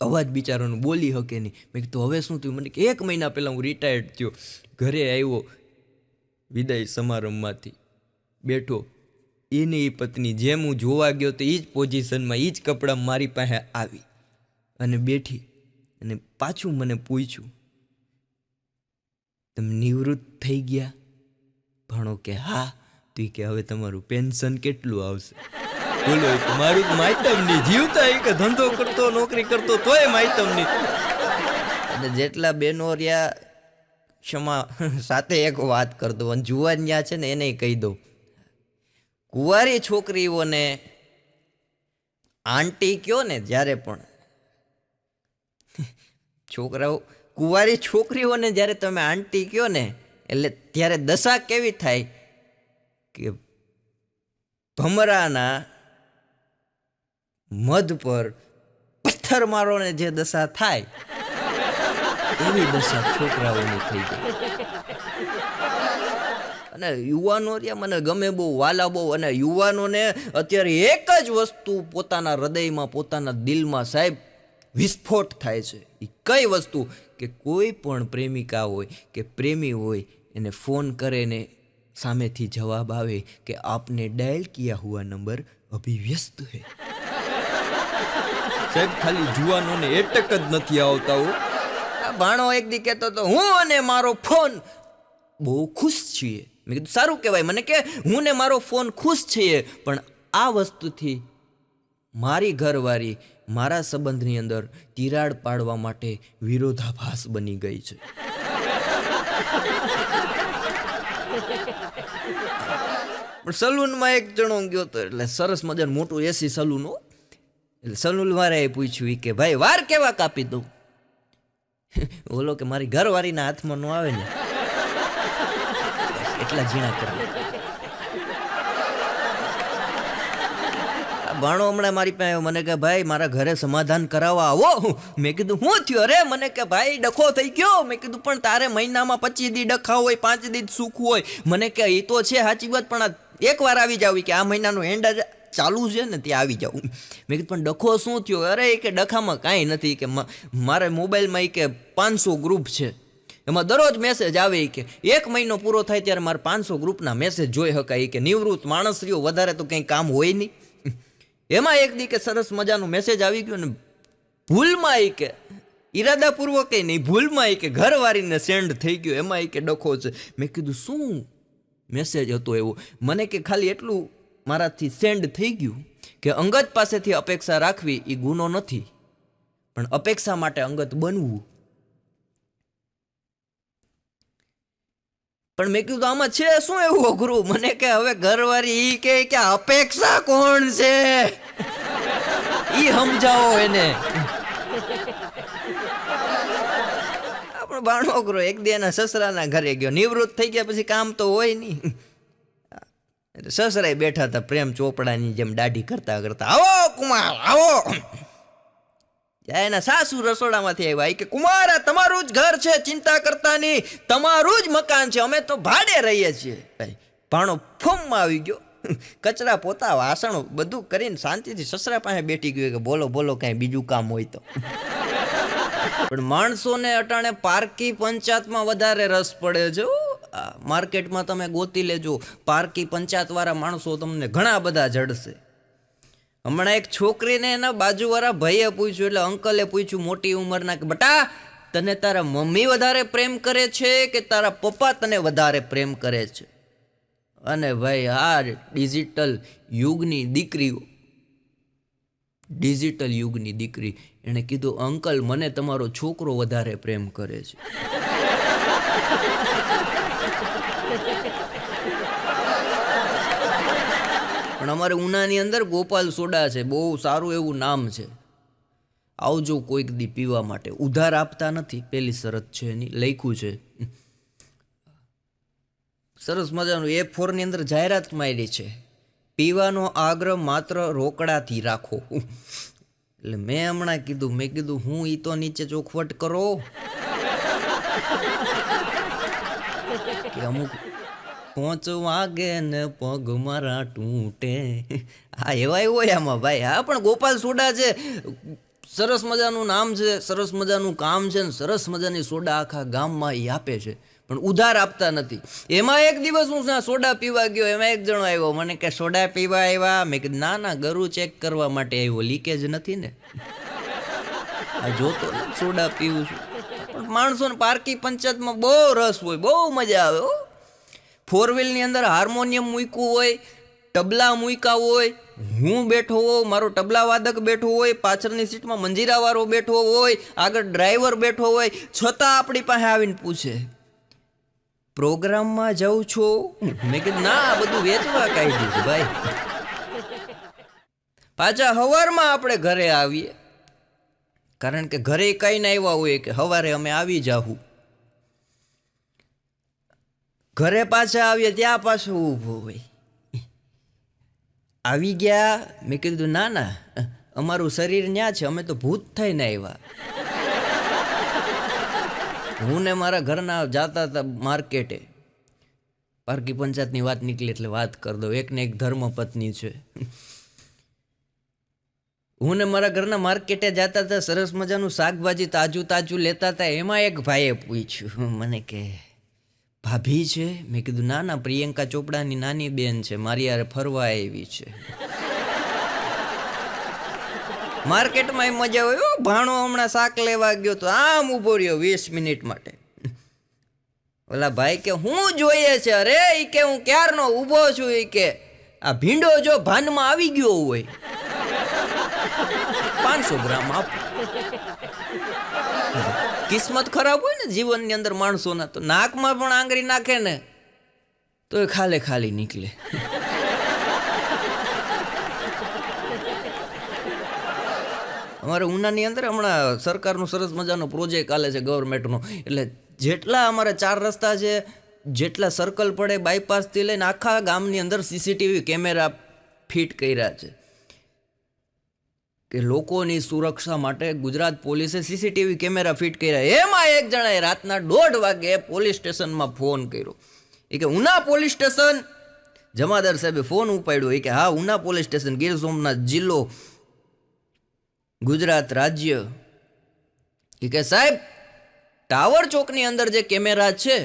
અવાજ બિચારાનું બોલી શકે નહીં. મેં કીધું હવે શું થયું? મને કે 1 મહિના પહેલાં હું રિટાયર્ડ થયો. ઘરે આવ્યો વિદાય સમારંભમાંથી, બેઠો, એની પત્ની જેમ હું જોવા ગયો તો એ જ પોઝિશનમાં એ જ કપડાં મારી પાસે આવી અને બેઠી અને પાછું મને પૂછ્યું તમે નિવૃત્ત થઈ ગયા? ભાણો કે હા. તો એ કે હવે તમારું પેન્શન કેટલું આવશે? બોલો, મારું માયતમ નહીં, જીવતા કે ધંધો કરતો નોકરી કરતો તોય માયતમ નહીં. અને જેટલા બહેનો રહ્યા ક્ષમા સાથે એક વાત કરતો અને જુવાન જ્યાં છે ને એને કહી દઉં, કુંવારી છોકરીઓને આંટી કયો ને જ્યારે પણ, છોકરાઓ કુંવારી છોકરીઓને જ્યારે તમે આંટી કયો ને એટલે ત્યારે દશા કેવી થાય કે ભમરાના મધ પર પથ્થર મારો ને જે દશા થાય એવી દશા છોકરાઓની થઈ ગઈ. અને યુવાનો રહ્યા મને ગમે બહુ, વાલા બહુ. અને યુવાનોને અત્યારે એક જ વસ્તુ પોતાના હૃદયમાં, પોતાના દિલમાં સાહેબ વિસ્ફોટ થાય છે. એ કઈ વસ્તુ? કે કોઈ પણ પ્રેમિકા હોય કે પ્રેમી હોય એને ફોન કરે ને સામેથી જવાબ આવે કે આપને ડાયલ કિયા હુઆ નંબર અભી વ્યસ્ત હૈ. સાહેબ ખાલી જુવાનોને એટક જ નથી આવતા. ભાણો એક દી કહેતો હતો હું અને મારો ફોન બહુ ખુશ છીએ. મેં કીધું સારું કહેવાય. મને કે હું ને મારો ફોન ખુશ છીએ, પણ આ વસ્તુથી મારી ઘરવાળી મારા સંબંધની અંદર તિરાડ પાડવા માટે વિરોધાભાસ બની ગઈ છે. પણ સલૂનમાં એક જણો ગયો હતો, એટલે સરસ મજાનું મોટું એસી સલૂન. એટલે સલૂન વાળાએ પૂછ્યું કે ભાઈ વાર કેવા કાપી દઉં? બોલો કે મારી ઘરવાળીના હાથમાં ન આવે ને એટલા ઝીણા કરી. ભાણો હમણાં મારી પાસે મને કે ભાઈ મારા ઘરે સમાધાન કરાવવા આવો. મેં કીધું હું થયો? અરે મને કે ભાઈ ડખો થઈ ગયો. મેં કીધું પણ તારે મહિનામાં 25 દી ડખા હોય, 5 દી સુખ હોય. મને કે એ તો છે સાચી વાત, પણ એકવાર આવી જાવ કે આ મહિનાનો એન્ડ ચાલુ છે ને ત્યાં આવી જાઉં. મેં કીધું પણ ડખો શું થયો? અરે કે ડખામાં કાંઈ નથી, કે મારે મોબાઈલમાં કે 500 ગ્રુપ છે, એમાં દરરોજ મેસેજ આવે કે 1 મહિનો પૂરો થાય ત્યારે મારે 500 ગ્રુપના મેસેજ જોઈ શકાય. કે નિવૃત્ત માણસ રહ્યો, વધારે તો કંઈ કામ હોય નહીં. એમાં એક દી કે સરસ મજાનું મેસેજ આવી ગયું ને ભૂલમાં કે ઈરાદાપૂર્વક નહીં, ભૂલમાં કે ઘરવાળીને સેન્ડ થઈ ગયો. એમાં કે ડખો છે. મેં કીધું શું મેસેજ હતો એવો? મને કે ખાલી એટલું મારાથી સેન્ડ થઈ ગયું કે અંગત પાસેથી અપેક્ષા રાખવી એ ગુનો નથી, પણ અપેક્ષા માટે અંગત બનવું. પણ મેં કીધું આમાં છે શું એવું અઘરું? મને કે હવે ઘરવાળી ઈ કે અપેક્ષા કોણ છે ઈ સમજાવો એને. આપણો બાણો અઘરો એક દી એના સસરાના ઘરે ગયો. નિવૃત્ત થઈ ગયા પછી કામ તો હોય નહીં. સસરાએ બેઠા હતા પ્રેમ ચોપડાની જેમ દાઢી કરતા કરતા, આવો કુમાર આવો. એના સાસુ રસોડામાંથી આવ્યા. કે કુમાર આ તમારું જ ઘર છે, ચિંતા કરતા નહીં, તમારું જ મકાન છે, અમે તો ભાડે રહીએ છીએ. ભાણો ફોમમાં આવી ગયો. કચરા પોતા વાસણો બધું કરીને શાંતિથી સસરા પાસે બેઠી ગયો કે બોલો બોલો કાંઈ બીજું કામ હોય તો. પણ માણસોને અટાણે પારકી પંચાયતમાં વધારે રસ પડે છે. માર્કેટમાં તમે ગોતી લેજો, પારકી પંચાયતવાળા માણસો તમને ઘણા બધા જડશે. હમણાં એક છોકરીને એના બાજુવાળા ભાઈએ પૂછ્યું, એટલે અંકલે પૂછ્યું મોટી ઉંમરના, કે બટા તને તારા મમ્મી વધારે પ્રેમ કરે છે કે તારા પપ્પા તને વધારે પ્રેમ કરે છે? અને ભાઈ આ ડિજિટલ યુગની દીકરી એણે કીધું અંકલ મને તમારો છોકરો વધારે પ્રેમ કરે છે. પણ અમારે ઉનાની અંદર ગોપાલ સોડા છે, બહુ સારું એવું નામ છે. આવજો કોઈક દી પીવા માટે. ઉધાર આપતા નથી, પેલી શરત છે એની, લખ્યું છે. સરસ મજાનું A4 ની અંદર જાહેરાત મારી છે, પીવાનો આગ્રહ માત્ર રોકડાથી રાખો. એટલે મેં હમણાં કીધું, મેં કીધું હું ઈ તો નીચે ચોખવટ કરો કે અમુક 5 વાગે ને પગ મારા તૂટે. હા એવા હોય આમાં ભાઈ. હા પણ ગોપાલ સોડા છે, સરસ મજાનું નામ છે, સરસ મજાનું કામ છે, ને સરસ મજાની સોડા આખા ગામમાં એ આપે છે, પણ ઉધાર આપતા નથી. એમાં એક દિવસ હું સોડા પીવા ગયો, એમાં એક જણો આવ્યો, મને કે સોડા પીવા આવ્યા? મેં કીધું ના ના, ગરું ચેક કરવા માટે આવ્યો, લીકેજ નથી ને. આ જોતો ને સોડા પીવું છું. પણ માણસોને પારકી પંચાયતમાં બહુ રસ હોય, બહુ મજા આવે. 4 વ્હીલની અંદર હાર્મોનિયમ મૂક્યું હોય, તબલા મૂક્યા હોય, હું બેઠો હોઉં, મારો તબલા વાદક બેઠો હોય, પાછળની સીટમાં મંજીરાવાળો બેઠો હોય, આગળ ડ્રાઈવર બેઠો હોય, છતાં આપણી પાસે આવીને પૂછે પ્રોગ્રામમાં જાઉં છો? મેં કીધું ના, બધું વેચવા કાઢ્યું છે ભાઈ. પાછા સવારમાં આપણે ઘરે આવીએ, કારણ કે ઘરે કઈ ના આવ્યા હોય કે સવારે અમે આવી જાઉં. ઘરે પાછા આવીએ ત્યાં પાછું ઊભો હોય, આવી ગયા? મેં કીધું ના ના, અમારું શરીર ન્યા છે, અમે તો ભૂત થઈને આવ્યા. હું ને મારા ઘરના જાતા હતા માર્કેટે, પારકી પંચાયતની વાત નીકળી એટલે વાત કરી દઉં. એકને એક ધર્મપત્ની છે. હું ને મારા ઘરના માર્કેટે જતા હતા, સરસ મજાનું શાકભાજી તાજું તાજું લેતા હતા. એમાં એક ભાઈએ પૂછ્યું મને કે ભાભી છે? મેં કીધું ના ના, પ્રિયંકા ચોપડાની નાની બેન છે, મારી યારે ફરવા આવી છે. માર્કેટમાં એ મજા હોય. ભાણો હમણાં શાક લેવા ગયો તો આમ ઊભો રહ્યો 20 મિનિટ માટે. ઓલા ભાઈ કે હું જોઈએ છે? અરે ઈ કે હું ક્યારનો ઊભો છું. ઈ કે આ ભીંડો જો ભાનમાં આવી ગયો હોય 500 ગ્રામ આપ. કિસ્મત ખરાબ હોય ને જીવનની અંદર માણસોના, તો નાકમાં પણ આંગળી નાખે ને તો એ ખાલે ખાલી નીકળે. અમારે ઉનાની અંદર હમણાં સરકારનું સરસ મજાનો પ્રોજેક્ટ ચાલે છે ગવર્મેન્ટનો. એટલે જેટલા અમારે 4 રસ્તા છે, જેટલા સર્કલ પડે બાયપાસથી લઈને આખા ગામની અંદર સીસીટીવી કેમેરા ફિટ કર્યા છે કે લોકોની સુરક્ષા માટે ગુજરાત પોલીસે સીસીટીવી કેમેરા ફિટ કર્યા. એમાં એક જણાએ રાતના 1:30 વાગે પોલીસ સ્ટેશનમાં ફોન કર્યો. એ કે ઉના પોલીસ સ્ટેશન. જમાદાર સાહેબે ફોન ઉપાડ્યો. એ કે હા, ઉના પોલીસ સ્ટેશન, ગીર સોમનાથ જિલ્લો, ગુજરાત રાજ્ય. એ કે સાહેબ, ટાવર ચોકની અંદર જે કેમેરા છે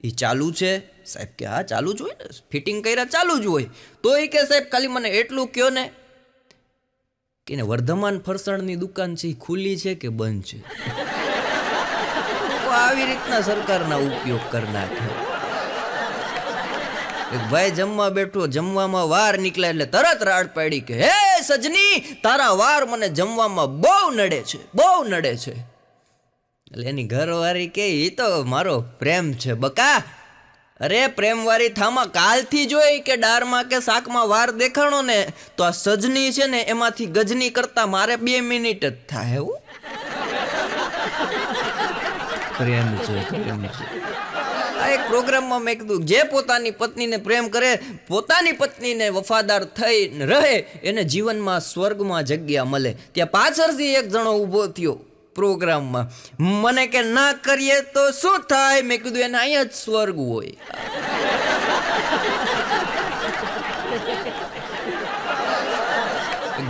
એ ચાલુ છે? સાહેબ કે હા, ચાલુ જ હોય ને, ફિટિંગ કર્યા ચાલુ જ હોય. તો એ કે સાહેબ ખાલી મને એટલું કહો ને કે વર્ધમાન ફરસાણની દુકાન છે એ ખુલ્લી છે કે બંધ છે? તો આવી રીતના સરકારના ઉપયોગ કરી નાખે. ભાઈ જમવા બેઠો, જમવામાં વાર નીકળ્યા એટલે તરત રાડ પાડી કે હે સજની, તારા વાર મને જમવામાં બહુ નડે છે, બહુ નડે છે. એટલે એની ઘરવાળી કે એ તો મારો પ્રેમ છે બકા. અરે પ્રેમવાળી થામાં કાલથી જોઈ કે દાળમાં કે શાકમાં વાર દેખાણો ને તો આ સજની છે ને એમાંથી ગજની કરતા મારે 2 મિનિટ જ થાય. એવું પ્રેમ છે, પ્રેમ છે. આ એક પ્રોગ્રામમાં મેં કીધું જે પોતાની પત્નીને પ્રેમ કરે, પોતાની પત્નીને વફાદાર થઈ રહે, એને જીવનમાં સ્વર્ગમાં જગ્યા મળે. ત્યાં પાછળથી એક જણો ઊભો થયો પ્રોગ્રામમાં. મને કે ના કરીએ તો શું થાય? મેં કીધું એને અહીંયા જ સ્વર્ગ હોય.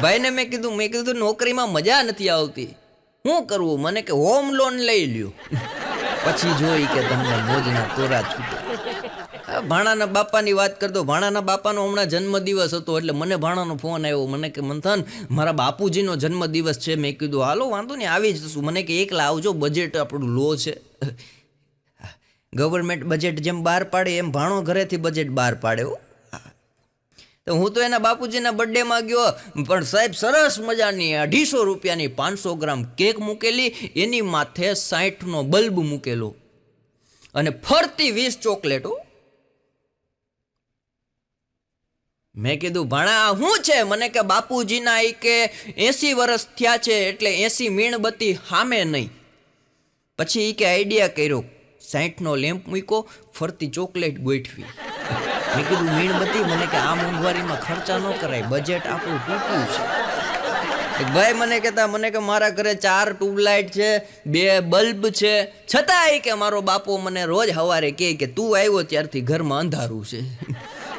ભાઈને મેં કીધું નોકરીમાં મજા નથી આવતી, શું કરવું? મને કે હોમ લોન લઈ લ્યો, પછી જોઈ કે તમને મોજના તોરા છૂટે. ભાણાના બાપાની વાત કરતો. ભાણાના બાપાનો હમણાં જન્મદિવસ હતો એટલે મને ભાણાનો ફોન આવ્યો. મને કે મંથન, મારા બાપુજીનો જન્મદિવસ છે. મેં કીધું હાલો વાંધો નહીં, આવી જશું. મને કે એકલા આવજો, બજેટ આપણું લો છે. ગવર્મેન્ટ બજેટ જેમ બહાર પાડે એમ ભાણો ઘરેથી બજેટ બહાર પાડે. તો હું તો એના બાપુજીના બર્થડેમાં ગયો, પણ સાહેબ સરસ મજાની 250 રૂપિયાની 500 ગ્રામ કેક મૂકેલી, એની માથે 60નો બલ્બ મૂકેલો અને ફરતી 20 ચોકલેટો. મેં કીધું ભાણા આ શું છે? મને કે બાપુજીના એ કે 80 વર્ષ થયા છે એટલે 80 મીણબત્તી સામે નહીં. પછી એ કે આઈડિયા કર્યો, 60નો લેમ્પ મૂક્યો, ફરતી ચોકલેટ ગોઠવી. મેં કીધું મીણબત્તી? મને કે આ મોંઘવારીમાં ખર્ચા ન કરાય, બજેટ આપણું ટૂંકું છે. ભાઈ મને કે મારા ઘરે 4 ટ્યુબલાઇટ છે, 2 બલ્બ છે, છતાંય કે મારો બાપો મને રોજ સવારે કહે કે તું આવ્યો ત્યારથી ઘરમાં અંધારું છે,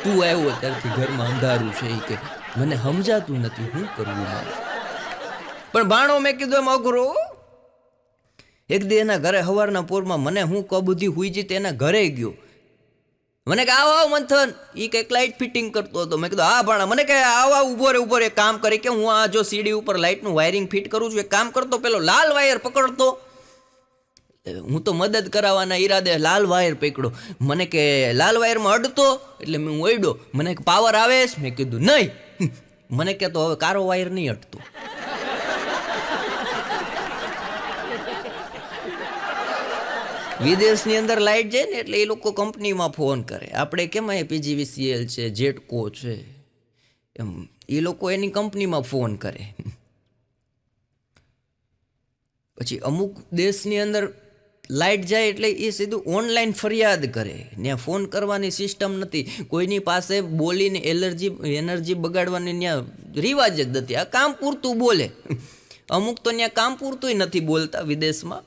તું આવ્યો ત્યારથી ઘરમાં અંધારું છે. કે મને સમજાતું નથી શું કરવું મારે. પણ ભાણો મેં કીધું એમ અઘરો. એક દી એના ઘરે સવારના પોરમાં મને હું કબૂધી હુઈ જઈ એના ઘરે ગયો. મને કે આવો મંથન, એ કંઈક લાઇટ ફિટિંગ કરતો હતો. મેં કીધું હા ભાણા. મને કે આવા ઊભો રે કામ કરી કે હું આ જો સીડી ઉપર લાઇટનું વાયરિંગ ફિટ કરું છું, એક કામ કરતો, પેલો લાલ વાયર પકડતો. હું તો મદદ કરાવવાના ઈરાદે લાલ વાયર પકડ્યો. મને કે લાલ વાયરમાં અડતો એટલે હું ઓયડો. મને કે પાવર આવે છે? મેં કીધું નહીં. મને કે તો હવે કારો વાયર નહીં અડતો. વિદેશની અંદર લાઇટ જાય ને એટલે એ લોકો કંપનીમાં ફોન કરે. આપણે કેમ અહીં PGVCL છે, જેટકો છે, એમ એ લોકો એની કંપનીમાં ફોન કરે. પછી અમુક દેશની અંદર લાઇટ જાય એટલે એ સીધું ઓનલાઈન ફરિયાદ કરે. ત્યાં ફોન કરવાની સિસ્ટમ નથી, કોઈની પાસે બોલીને એનર્જી બગાડવાની ત્યાં રિવાજ જ નથી. આ કામ પૂરતું બોલે. અમુક તો ત્યાં કામ પૂરતું નથી બોલતા વિદેશમાં.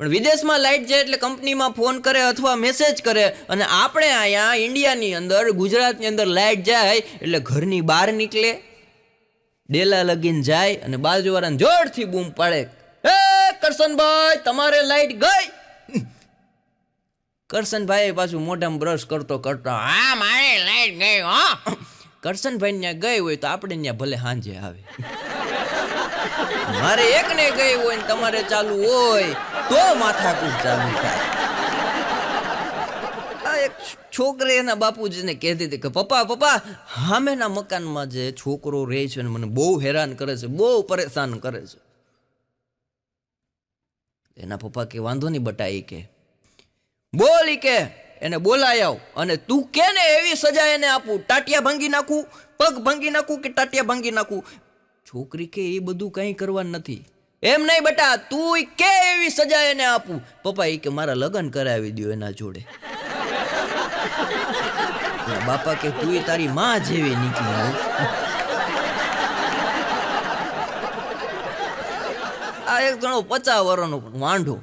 પણ વિદેશમાં લાઇટ જાય એટલે કંપનીમાં ફોન કરે અથવા મેસેજ કરે. અને આપણે અહીંયા ઇન્ડિયાની અંદર, ગુજરાતની અંદર લાઇટ જાય એટલે ઘરની બહાર નીકળે, ડેલા લગીને જાય અને બાજુવાળાને જોરથી બૂમ પાડે, હે કરશનભાઈ તમારે લાઇટ ગઈ. કરશનભાઈ પાછું મોઢામાં બ્રશ કરતો હા મારે લાઇટ ગઈ. હા કરશનભાઈ ત્યાં ગઈ હોય તો આપણે ત્યાં ભલે સાંજે આવે. મારે એકને ગઈ હોય ને તમારે ચાલુ હોય તો માથાકૂટ ચાલુ થાય. આ એક છોકરી એના બાપુજીને કહેતી હતી કે પપ્પા પપ્પા સામેના મકાનમાં જે છોકરો રહે છે ને મને બહુ હેરાન કરે છે, બહુ પરેશાન કરે છે. એના પપ્પા કે વાંધો નહીં બટા, એ કે બોલ, કે એને બોલાય આવ અને તું કે ને એવી સજા એને આપું, ટાટિયા ભાંગી નાખું, પગ ભાંગી નાખું કે ટાટિયા ભાંગી નાખું. છોકરી કે એ બધું કંઈ કરવાનું નથી. એમ નહીં બેટા, તું કે એવી સજા એને આપું. પપ્પા એ કે મારા લગ્ન કરાવી દો એના જોડે. બાપા કે તું તારી માં જેવી નીકળી. આ એક જણો 50 વર્ષનો વાંઢો.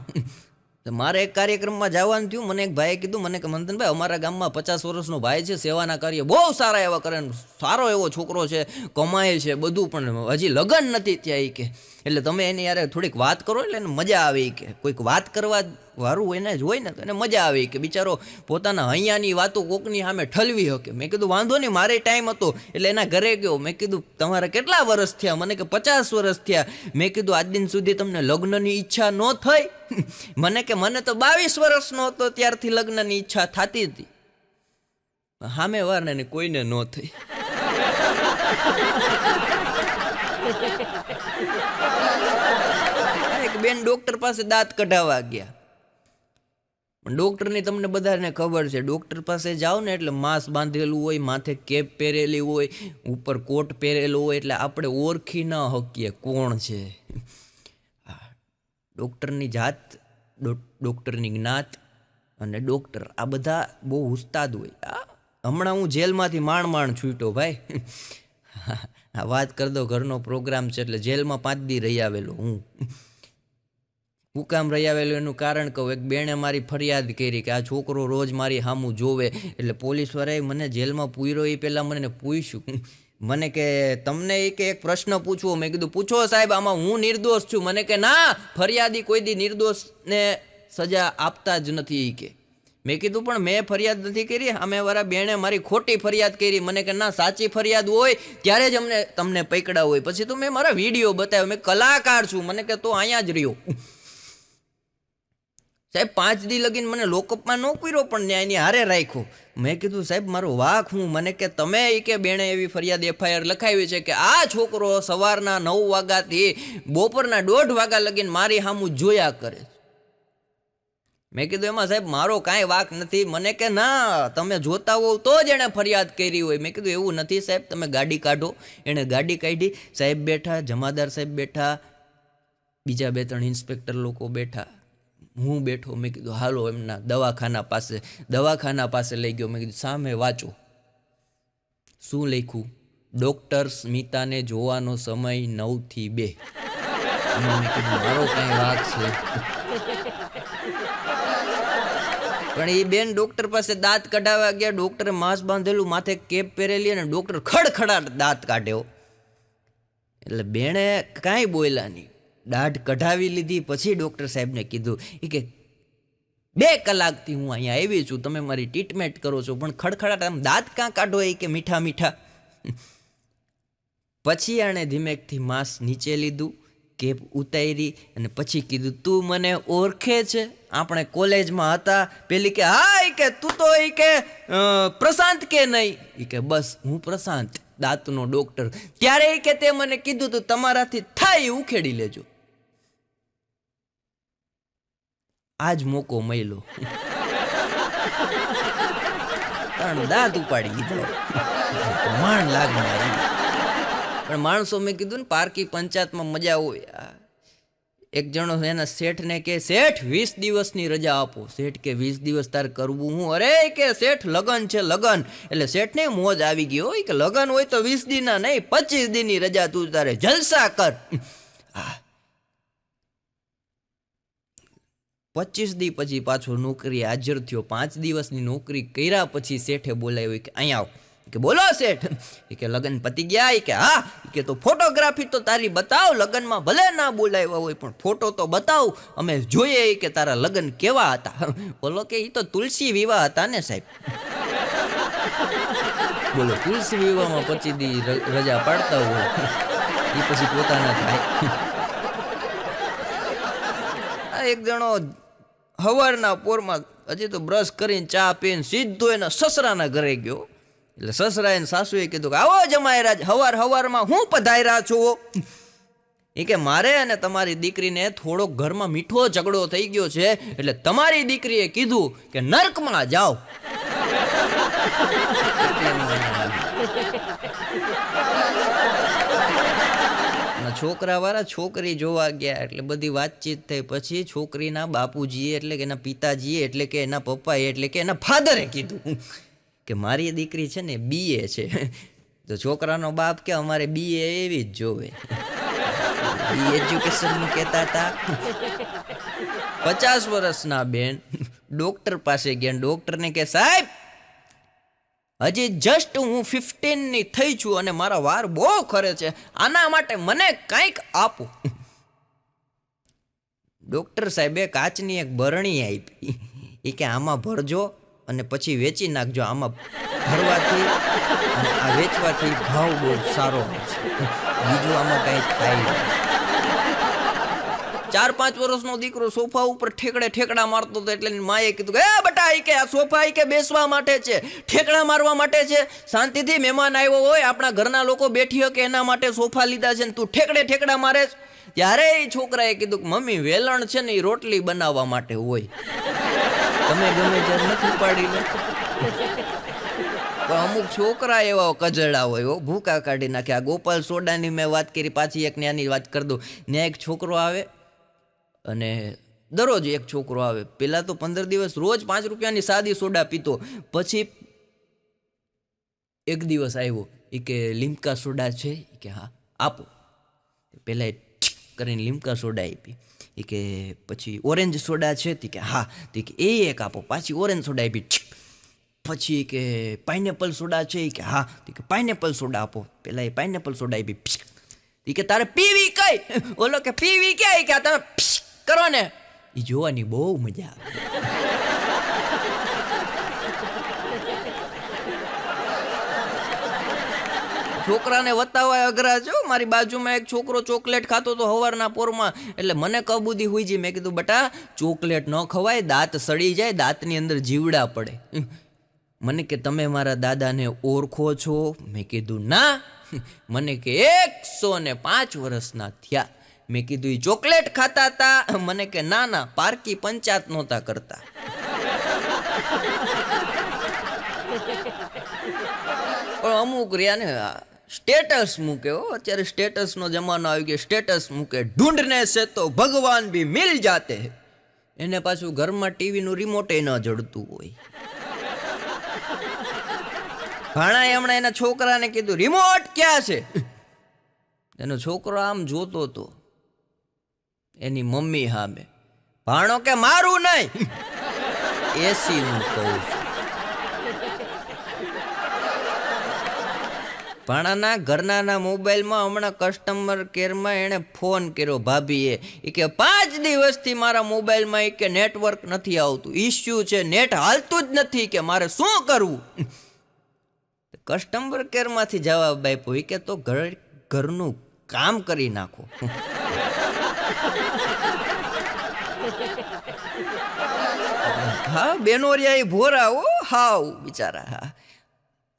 મારે એક કાર્યક્રમમાં જવાનું થયું. મને એક ભાઈએ કીધું, મને કે મંથનભાઈ અમારા ગામમાં 50 વર્ષનો ભાઈ છે, સેવાના કાર્ય બહુ સારા એવા કરે, સારો એવો છોકરો છે, કમાય છે બધું, પણ હજી લગ્ન નથી ત્યાં. એ કે એટલે તમે એની યારે થોડીક વાત કરો એટલે એને મજા આવે. કે કોઈક વાત કરવા વારું એને જ હોય ને તો એને મજા આવે કે બિચારો પોતાના હૈયાની વાતો કોકની સામે ઠલવી શકે. મેં કીધું વાંધો નહીં, મારે ટાઈમ હતો એટલે એના ઘરે ગયો. મેં કીધું તમારા કેટલા વર્ષ થયા? મને કે 50 વર્ષ થયા. મેં કીધું આજ દિન સુધી તમને લગ્નની ઈચ્છા ન થઈ? મને કે મને તો 22 વર્ષનો હતો ત્યારથી લગ્નની ઈચ્છા થતી હતી. સામે વારને કોઈને ન થઈ. એક બેન ડોક્ટર પાસે દાંત કઢાવવા ગયા. ડોક્ટરની તમને બધાને ખબર છે, ડોક્ટર પાસે જાઓ ને એટલે માસ્ક બાંધેલું હોય, માથે કેપ પહેરેલી હોય, ઉપર કોટ પહેરેલો હોય, એટલે આપણે ઓળખી ન શકીએ કોણ છે. ડોક્ટરની જાત, ડોક્ટરની જ્ઞાત અને ડોક્ટર આ બધા બહુ ઉસ્તાદ હોય. હમણાં હું જેલમાંથી માંડ છૂટ્યો ભાઈ. આ વાત કરી દો, ઘરનો પ્રોગ્રામ છે એટલે જેલમાં 5 દી રહી આવેલો હું. હું કામ રહી આવેલું એનું કારણ કહું. એક બેણે મારી ફરિયાદ કરી કે આ છોકરો રોજ મારી સામું જોવે, એટલે પોલીસવાળાએ મને જેલમાં પૂર્યો. એ પહેલાં મને પૂછ્યું, મને કે તમને એ કે એક પ્રશ્ન પૂછવો. મેં કીધું પૂછો સાહેબ, આમાં હું નિર્દોષ છું. મને કે ના, ફરિયાદી કોઈ દી નિર્દોષને સજા આપતા જ નથી. કે મેં કીધું પણ મેં ફરિયાદ નથી કરી, સામેવાળા બેણે મારી ખોટી ફરિયાદ કરી. મને કે ના, સાચી ફરિયાદ હોય ત્યારે જ તમને પકડા હોય. પછી તો મેં મારા વિડીયો બતાવ્યો, મેં કલાકાર છું. મને કે તો અહીંયા જ રહ્યો સાહેબ. 5 દી લગીને મને લોકઅપમાં ન પૂર્યો પણ ન્યાયની હારે રાખ્યો. મેં કીધું સાહેબ મારો વાક હું. મને કે તમે કે બેણે એવી ફરિયાદ FIR લખાવી છે કે આ છોકરો સવારના 9 વાગ્યાથી બપોરના 1:30 વાગ્યા લગીને મારી સામું જોયા કરે. મેં કીધું એમાં સાહેબ મારો કાંઈ વાક નથી. મને કે ના, તમે જોતા હોવ તો જ એણે ફરિયાદ કરી હોય. મેં કીધું એવું નથી સાહેબ, તમે ગાડી કાઢો. એણે ગાડી કાઢી. સાહેબ બેઠા, જમાદાર સાહેબ બેઠા, બીજા 2-3 ઇન્સ્પેક્ટર લોકો બેઠા, હું બેઠો. મેં કીધું હાલો એમના દવાખાના પાસે લઈ ગયો. મેં કીધું સામે વાંચો. શું લખ્યું? ડૉક્ટર સ્મિતાને જોવાનો સમય 9 થી 2. મેં કીધું મારો કાંઈ વાક છે? પણ એ બેન ડોક્ટર પાસે દાંત કઢાવવા ગયા. ડોક્ટરે માસ્ક બાંધેલું, માથે કેપ પહેરેલી, અને ડોક્ટર ખડખડાટ દાંત કાઢ્યો. એટલે બેણે કાંઈ બોલ્યા નહીં, દાઢ કઢાવી લીધી. પછી ડૉક્ટર સાહેબને કીધું કે 2 કલાકથી હું અહીંયા આવી છું, તમે મારી ટ્રીટમેન્ટ કરો છો, પણ ખડખડાટ આમ દાંત કાં કાઢો? એ કે મીઠા મીઠા. પછી આણે ધીમેકથી માસ્ક નીચે લીધું, કેપ ઉતારી, અને પછી કીધું તું મને ઓળખે છે? આપણે કોલેજમાં હતા પેલી. કે હા. એ કે તું તો એ કે પ્રશાંત કે નહીં? એ કે બસ હું પ્રશાંત, દાંતનો ડૉક્ટર. ત્યારે એ કે તે મને કીધું તું તમારાથી થાય ઉખેડી લેજો. આજ મોકો મળ્યો, 3 દાંત ઉપાડી લીધા. માંડ લાગમાં આવી. પણ માણસો, મેં કીધું ને પારકી પંચાયતમાં મજા હોય. એક જણો એના શેઠને કે શેઠ 20 દિવસની રજા આપો. શેઠ કે 20 દિવસ તારે કરવું હું? અરે કે શેઠ લગન છે, લગન. એટલે શેઠને મોજ આવી ગઈ હોય કે લગન હોય તો 20 દીના નહીં, 25 દીની રજા તું તારે જલસા કર. 25 દી પછી પાછો નોકરી હાજર થયો. 5 દિવસની નોકરી કર્યા પછી શેઠે બોલાવ્યો કે અહીંયા આવ. કે બોલો શેઠ. કે લગન પતી ગયા? કે હા. કે તો ફોટોગ્રાફી તો તારી બતાવ, લગનમાં ભલે ના બોલાવ્યા હોય પણ ફોટો તો બતાવ, અમે જોઈએ કે તારા લગન કેવા હતા. બોલો કે એ તો તુલસી વિવાહ હતા ને સાહેબ. બોલો તુલસી વિવાહમાં 25 દી રજા પાડતા હોય. એ પછી પોતાના થાય. આ એક જણો હવારના પોરમાં હજી તો બ્રશ કરીને ચા પીને સીધો એના સસરાના ઘરે ગયો. એટલે સસરા એને સાસુએ કીધું કે આવો જમાયરાજ, હવારમાં હું પધાર્યા છો? એ કે મારે અને તમારી દીકરીને થોડોક ઘરમાં મીઠો ઝઘડો થઈ ગયો છે, એટલે તમારી દીકરીએ કીધું કે નર્કમાં જાઓ. છોકરા વાળા છોકરી જોવા ગયા એટલે બધી વાતચીત થઈ. પછી છોકરીના બાપુજીએ એટલે કે એના પિતાજીએ એટલે કે એના પપ્પાએ એટલે કે એના ફાધરે કીધું કે મારી દીકરી છે ને BA છે. તો છોકરાનો બાપ કે અમારે BA એવી જ જોવે. એજ્યુકેશનનું કહેતા હતા. 50 વર્ષના બેન ડોક્ટર પાસે ગયા. ડોક્ટરને કે સાહેબ હજી જસ્ટ હું 15ની થઈ છું અને મારા વાર બહુ ખરે છે, આના માટે મને કંઈક આપો. ડોક્ટર સાહેબે કાચની એક બરણી આપી. એ કે આમાં ભરજો અને પછી વેચી નાખજો. આમાં ભરવાથી અને આ વેચવાથી ભાવ બહુ સારો હોય છે, બીજું આમાં કંઈ થાય નહીં. 4-5 વર્ષનો દીકરો સોફા ઉપર ઠેકડા મારતો હતો. એટલે માએ કીધું કે બટા, કે આ સોફા કે બેસવા માટે છે, ઠેકડા મારવા માટે છે? શાંતિથી મહેમાન આવ્યો હોય, આપણા ઘરના લોકો બેઠી હોય કે એના માટે સોફા લીધા છે ને તું ઠેકડા મારે? ત્યારે એ છોકરાએ કીધું કે મમ્મી વેલણ છે ને એ રોટલી બનાવવા માટે હોય, તમે ગમે ત્યારે નથી પાડી લો. અમુક છોકરા એવા કજડા હોય, ભૂકા કાઢી નાખે. આ ગોપાલ સોડાની મેં વાત કરી, પાછી એક ન્યાની વાત કરી દઉં. ત્યાં એક છોકરો આવે અને દરરોજ એક છોકરો આવે. પહેલાં તો 15 દિવસ રોજ 5 રૂપિયાની સાદી સોડા પીતો. પછી એક દિવસ આવ્યો, એ કે લીમકા સોડા છે? કે હા આપો. પહેલાં કરીને લીમકા સોડા આપી. એ કે પછી ઓરેન્જ સોડા છે? કે હા. તો કે એ એક આપો. પાછી ઓરેન્જ સોડા આપી. પછી કે પાઇનેપલ સોડા છે? કે હા. તો કે પાઇનેપલ સોડા આપો. પહેલાં એ પાઇનેપલ સોડા આપી. એ કે તારે પીવી કઈ? ઓલો કે પીવી ક્યાંય? કે તમે કરો ને. એ જોવાની બહુ મજા આવે. છોકરાને વતાવવા અઘરા છો. મારી બાજુમાં એક છોકરો ચોકલેટ ખાતો હતો હવારના પોરમાં. એટલે મને કબૂદી હુઈ જી. મેં કીધું બેટા ચોકલેટ ન ખવાય, દાંત સડી જાય, દાંતની અંદર જીવડા પડે. મને કે તમે મારા દાદાને ઓળખો છો? મેં કીધું ના. મને કે 105 વર્ષના થયા. મેં કીધું એ ચોકલેટ ખાતા હતા? મને કે ના, પારકી પંચાત નહોતા કરતા. પણ અમુક રહ્યા ને સ્ટેટસ મૂકે. અત્યારે સ્ટેટસનો જમાનો આવી ગયો. સ્ટેટસ મૂકે, ઢૂંઢને સે તો ભગવાન ભી મિલ જાતે. એને પાછું ઘરમાં ટીવીનું રિમોટે ન જડતું હોય. ભાણાએ હમણાં એના છોકરાને કીધું રિમોટ ક્યાં છે? એનો છોકરો આમ જોતો હતો એની મમ્મી સામે. ભાણો કે મારું નહીં, એસી નું કહું છું. ભાણાના ઘરનાના મોબાઈલમાં હમણાં કસ્ટમર કેરમાં એણે ફોન કર્યો ભાભીએ. એ કે 5 દિવસથી મારા મોબાઈલમાં એ કે નેટવર્ક નથી આવતું, ઇસ્યુ છે, નેટ હાલતું જ નથી, કે મારે શું કરવું? કસ્ટમર કેરમાંથી જવાબ આપ્યો, એ કે તો ઘરનું કામ કરી નાખો. હા બેનોરિયા એ ભોરા હાવ બિચારા. હા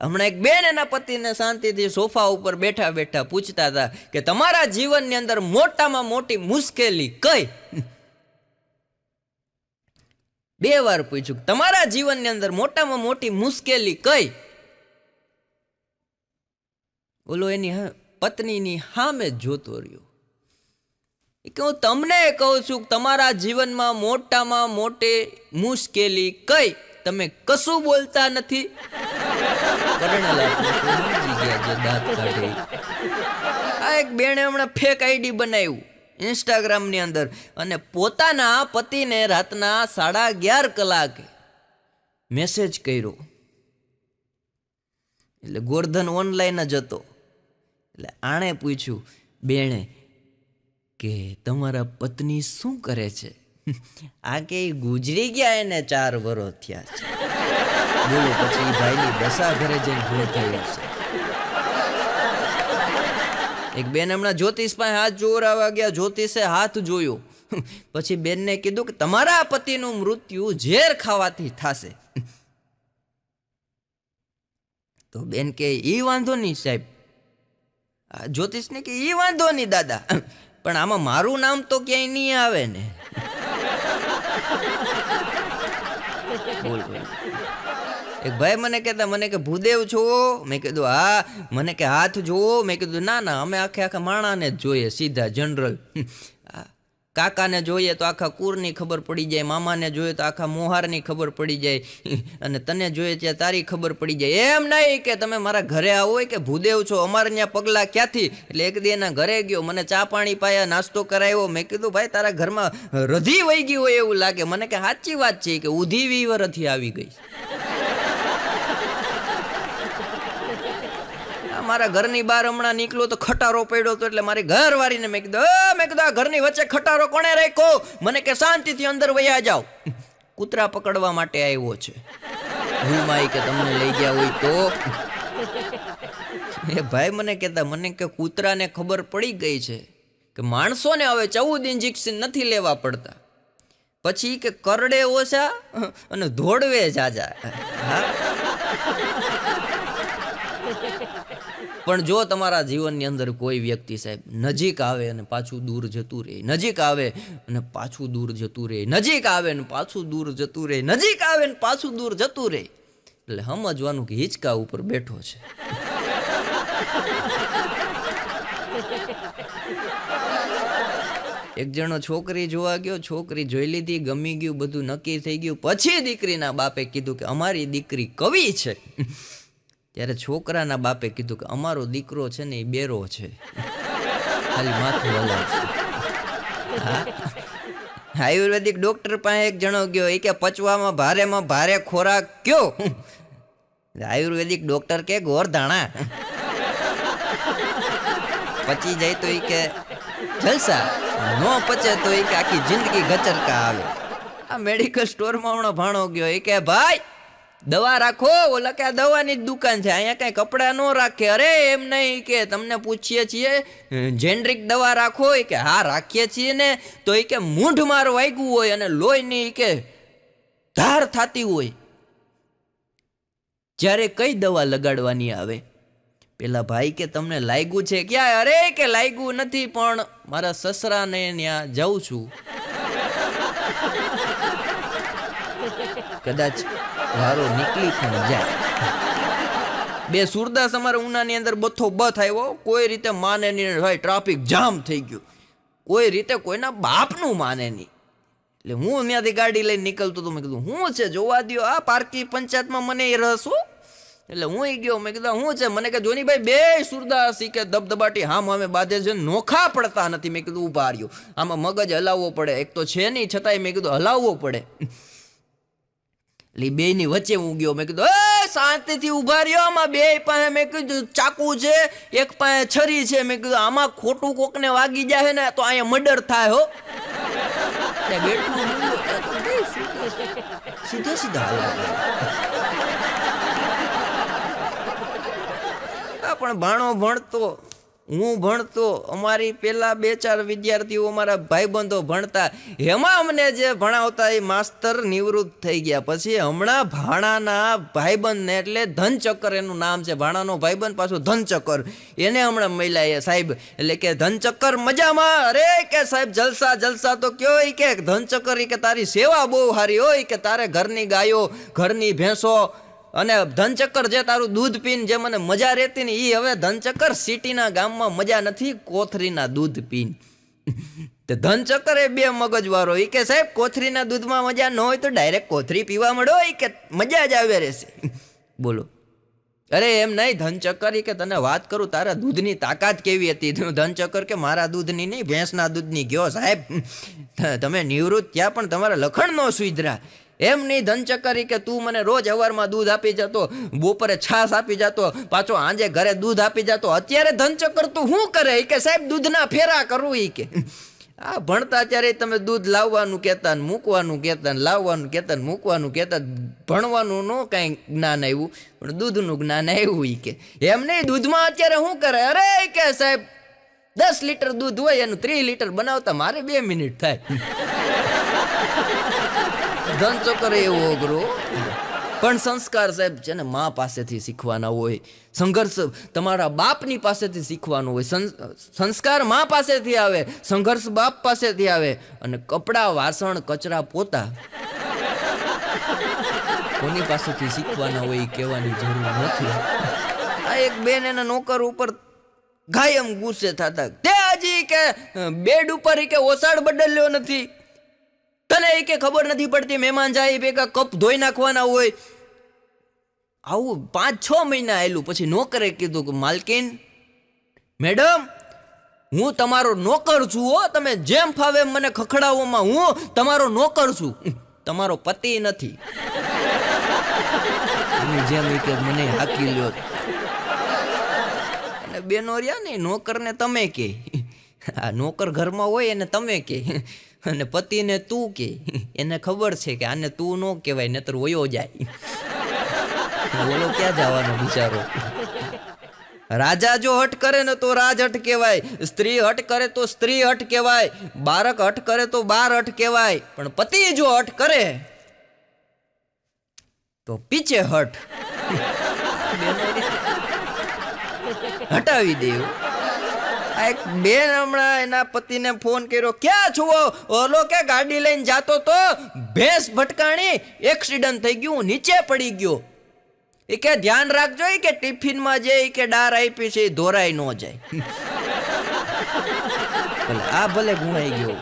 હમણાં એક બેન એના પતિને શાંતિથી સોફા ઉપર બેઠા બેઠા પૂછતા હતા કે તમારા જીવનની અંદર મોટામાં મોટી મુશ્કેલી કઈ? 2 વાર પૂછ્યું, તમારા જીવનની અંદર મોટામાં મોટી મુશ્કેલી કઈ? ઓલો એની પત્નીની સામે જ જોતો રહ્યો. કે હું તમને કહું છું તમારા જીવનમાં મોટામાં મોટી મુશ્કેલી કઈ? તમે કશું બોલતા નથી. આ એક બેને હમણાં ફેક આઈડી બનાવ્યું ઇન્સ્ટાગ્રામની અંદર અને પોતાના પતિને રાતના 11:30 કલાકે મેસેજ કર્યો. એટલે ગોરધન ઓનલાઈન જ હતો. એટલે આણે પૂછ્યું બેણે કે તમારા પત્ની શું કરે છે? આ કે ગુજરી ગયા, એને 4 વર્ષ થયા છે. બોલો પછી ભાઈની દશા ઘરે જઈને ભૂલ થઈ હશે. એક બેન હમણાં જ્યોતિષ પાસે હાથ જોવરાવા ગયા, જ્યોતિષે હાથ જોયો, પછી બેનને કીધું કે તમારા પતિનું મૃત્યુ ઝેર ખાવાથી થશે. તો બેન કે ઈ વાંધો નહીં સાહેબ. જ્યોતિષને કે ઈ વાંધો નહીં દાદા, પણ આમાં મારું નામ તો ક્યાંય નહીં આવે ને. બોલ બોલ. એક ભાઈ મને કહેતા, મને કે ભૂદેવ છો? મેં કીધું હા. મને કે હાથ જોવો? મેં કીધું ના ના, અમે આખા માણાને જ જોઈએ, સીધા જનરલ. કાકાને જોઈએ તો આખા કુરની ખબર પડી જાય, મામાને જોઈએ તો આખા મોહારની ખબર પડી જાય, અને તને જોઈએ ત્યાં તારી ખબર પડી જાય. એમ નહીં કે તમે મારા ઘરે આવો કે ભૂદેવ છો, અમારે ત્યાં પગલાં ક્યાંથી? એટલે એક દી એના ઘરે ગયો, મને ચા પાણી પાયા, નાસ્તો કરાવ્યો. મેં કીધું ભાઈ તારા ઘરમાં રધી વહી ગઈ હોય એવું લાગે. મને કે સાચી વાત છે કે ઉધી વીવરથી આવી ગઈ. મારા ઘરની બહાર હમણાં નીકળ્યો તો ખટારો પડ્યો હતો, એટલે મારી ઘરવાળીને મેં કીધું આ ઘરની વચ્ચે ખટારો કોણે રાખ્યો? મને કે શાંતિથી અંદર વયા જાઓ, કૂતરા પકડવા માટે આવ્યો છે. ભૂલમાં કે તમને લઈ ગયા હોય તો. એ ભાઈ મને કહેતા, મને કે કૂતરાને ખબર પડી ગઈ છે કે માણસોને હવે 14 ઇન્જેક્શન નથી લેવા પડતા, પછી કે કરડે ઓછા અને ધોળવે જાજા. પણ જો તમારા જીવનની અંદર કોઈ વ્યક્તિ સાહેબ નજીક આવે અને પાછું દૂર જતું રહે, નજીક આવે અને પાછું દૂર જતું રહે, નજીક આવે ને પાછું દૂર જતું રહે, નજીક આવે ને પાછું દૂર જતું રહે, એટલે સમજવાનું કે હિંચકા ઉપર બેઠો છે. એક જણો છોકરી જોવા ગયો, છોકરી જોઈ લીધી, ગમી ગયું, બધું નક્કી થઈ ગયું. પછી દીકરીના બાપે કીધું કે અમારી દીકરી કવિ છે. ત્યારે છોકરાના બાપે કીધું કે અમારો દીકરો છે ને એ બેરો છે, ખાલી માથું હલાવશે. આયુર્વેદિક ડોક્ટર પાસે એક જણો ગયો, એ કે પચવામાં ભારે ખોરાક કયો? આયુર્વેદિક ડોક્ટર કે ગોરધાણા. પચી જાય તો એ કે જલસા, નો પચે તો એ કે આખી જિંદગી ગચરકા આવે. આ મેડિકલ સ્ટોરમાં હમણાં ભાણો ગયો, એ કે ભાઈ દવા રાખો. ઓલા કે આ દવાની જ દુકાન છે, અહીંયા કઈ કપડા ન રાખે. અરે એમ નહીં કે તમને પૂછીએ છીએ જેનરિક દવા રાખો? કે હા રાખીએ છીએ ને. તો એ કે મૂંઢ માર વાગ્યું હોય અને લોહીની કે ધાર થતી હોય, જ્યારે કઈ દવા લગાડવાની આવે? પેલા ભાઈ કે તમને લાગ્યું છે ક્યાં? અરે કે લાગ્યું નથી, પણ મારા સસરાને ત્યાં જાઉં છું, કદાચ વારો નીકળી પણ જાય. બે સુરદાસ અમારા ઉનાની અંદર બથો બથ આવ્યો, કોઈ રીતે માને નહીં ભાઈ, ટ્રાફિક જામ થઈ ગયું, કોઈ રીતે કોઈના બાપનું માને નહીં. એટલે હું ત્યાંથી ગાડી લઈને નીકળતો તો, મેં કીધું હું છે જોવા દો, આ પાર્કી પંચાયતમાં મને એ રસ હો. એટલે હું ગયો, મેં કીધું હું છે? મને કે જોનીભાઈ બે સુરદાસ કે દબદબાટી હામ અમે બાંધે છે, નોખા પડતા નથી. મેં કીધું ઉભા રહ્યો, આમાં મગજ હલાવવો પડે, એક તો છે નહીં છતાંય મેં કીધું હલાવવો પડે. એટલે બે ની વચ્ચે હું ગયો, મેં કીધું એ શાંતિથી ઉભા રહ્યો, આમાં બે પાસે મેં કીધું ચાકુ છે, એક પાસે છરી છે. મેં કીધું આમાં ખોટું કોકને વાગી જાય ને તો અહીંયા મર્ડર થાય હો. સીધા સીધા પણ ભાણો ભણતો, હું ભણતો, અમારી પેલા 2-4 વિદ્યાર્થીઓ અમારા ભાઈબંધો ભણતા, એમાં અમને જે ભણાવતા એ માસ્તર નિવૃત્ત થઈ ગયા. પછી હમણાં ભાણાના ભાઈબંધને, એટલે ધનચક્કર એનું નામ છે, ભાણાનો ભાઈબંધ પાછું ધનચક્કર, એને હમણાં મળ્યા એ સાહેબ. એટલે કે ધનચક્કર મજામાં? અરે કે સાહેબ જલસા જલસા તો કયો? એ કે ધનચક્કર કે તારી સેવા બહુ સારી હોય, કે તારે ઘરની ગાયો, ઘરની ભેંસો અને ધનચક્કર જે તારું દૂધ પીને જે મને મજા રહેતી ને, એ હવે ધનચક્કર સિટીના ગામમાં મજા નથી, કોથરીના દૂધ પીને. તે ધનચક્કર એ બે મગજવાળો, એ કે સાહેબ કોથરીના દૂધમાં મજા ન હોય તો ડાયરેક્ટ કોથરી પીવા મળો, એ કે મજા જ આવે રહેશે. બોલો. અરે એમ નહીં ધનચક્કર, એ કે તને વાત કરું તારા દૂધની તાકાત કેવી હતી? ધનચક્કર કે મારા દૂધની નહીં, ભેંસના દૂધની. ગયો સાહેબ તમે નિવૃત્ત થયા પણ તમારા લખણ ન સુધર્યા. એમ નહીં ધનચક્કર, કે તું મને રોજ સવારમાં દૂધ આપી જતો, બપોરે છાશ આપી જતો, પાછો આંજે ઘરે દૂધ આપી જતો. અત્યારે ધનચક્કર તું શું કરે? કે સાહેબ દૂધના ફેરા કરું. એ કે આ ભણતા ત્યારે તમે દૂધ લાવવાનું કહેતા ને મૂકવાનું કહેતા, ને લાવવાનું કહેતા ને મૂકવાનું કહેતા, ભણવાનું ન કાંઈ જ્ઞાન આવ્યું પણ દૂધનું જ્ઞાન આવ્યું. એ કે એમ નહીં દૂધમાં અત્યારે શું કરે? અરે કે સાહેબ 10 લીટર દૂધ હોય એનું 3 લીટર બનાવતા મારે 2 મિનિટ થાય. ધન ચોકર એવો અઘરો. પણ સંસ્કાર સાહેબ છે ને મા પાસેથી શીખવાના હોય, સંઘર્ષ તમારા બાપની પાસેથી શીખવાનું હોય. સંસ્કાર મા પાસેથી આવે, સંઘર્ષ બાપ પાસેથી આવે, અને કપડાં વાસણ કચરા પોતા કોની પાસેથી શીખવાના હોય એ કહેવાની જરૂર નથી. આ એક બેન એના નોકર ઉપર કાયમ ગુસ્સે થતા, તે હજી કે બેડ ઉપર કે ઓસાડ બદલ્યો નથી, તને કે ખબર નથી પડતી મહેમાન જાય ભેગા કપ ધોઈ નાખવાના હોય. આવું 5-6 મહિના આવેલું. પછી નોકરે કીધું કે માલકીન મેડમ, હું તમારો નોકર છું હો, તમે જેમ ફાવે મને ખખડાવવામાં હું તમારો નોકર છું, તમારો પતિ નથી. જેમ કે મને હાકી લ્યો. અને બેનો રહ્યા ને નોકરને તમે કે, આ નોકર ઘરમાં હોય એને તમે કે, અને પતિને તું કે. એને ખબર છે કે આને તું ન કહેવાય નતર વયો જાય. બોલો ક્યાં જવાનો બિચારો. રાજા જો હટ કરે ને તો રાજ હટ કહેવાય, સ્ત્રી હટ કરે તો સ્ત્રી હટ કહેવાય, બાળક હટ કરે તો બાર હટ કહેવાય, પણ પતિ જો હટ કરે તો પીછે હટ. હટાવી દેવું. એક બેન હમણાં એના પતિને ફોન કર્યો, ક્યાં છો? ઓલો કે ગાડી લઈને જાતો તો ભેંસ ભટકાણી, એક્સિડન્ટ થઈ ગયું, નીચે પડી ગયો. એ કે ધ્યાન રાખજો કે ટિફિનમાં જે કે ડાર આપી છે એ ધોરાઈ ન જાય. આ ભલે ગુણાઈ ગયો.